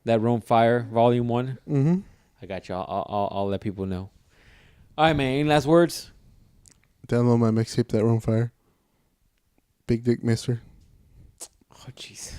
That Rome Fire, Volume 1? Mm-hmm. I got you. I'll let people know. All right, man. Any last words? Download my mixtape, That Rome Fire. Big Dick Mister. Oh, jeez.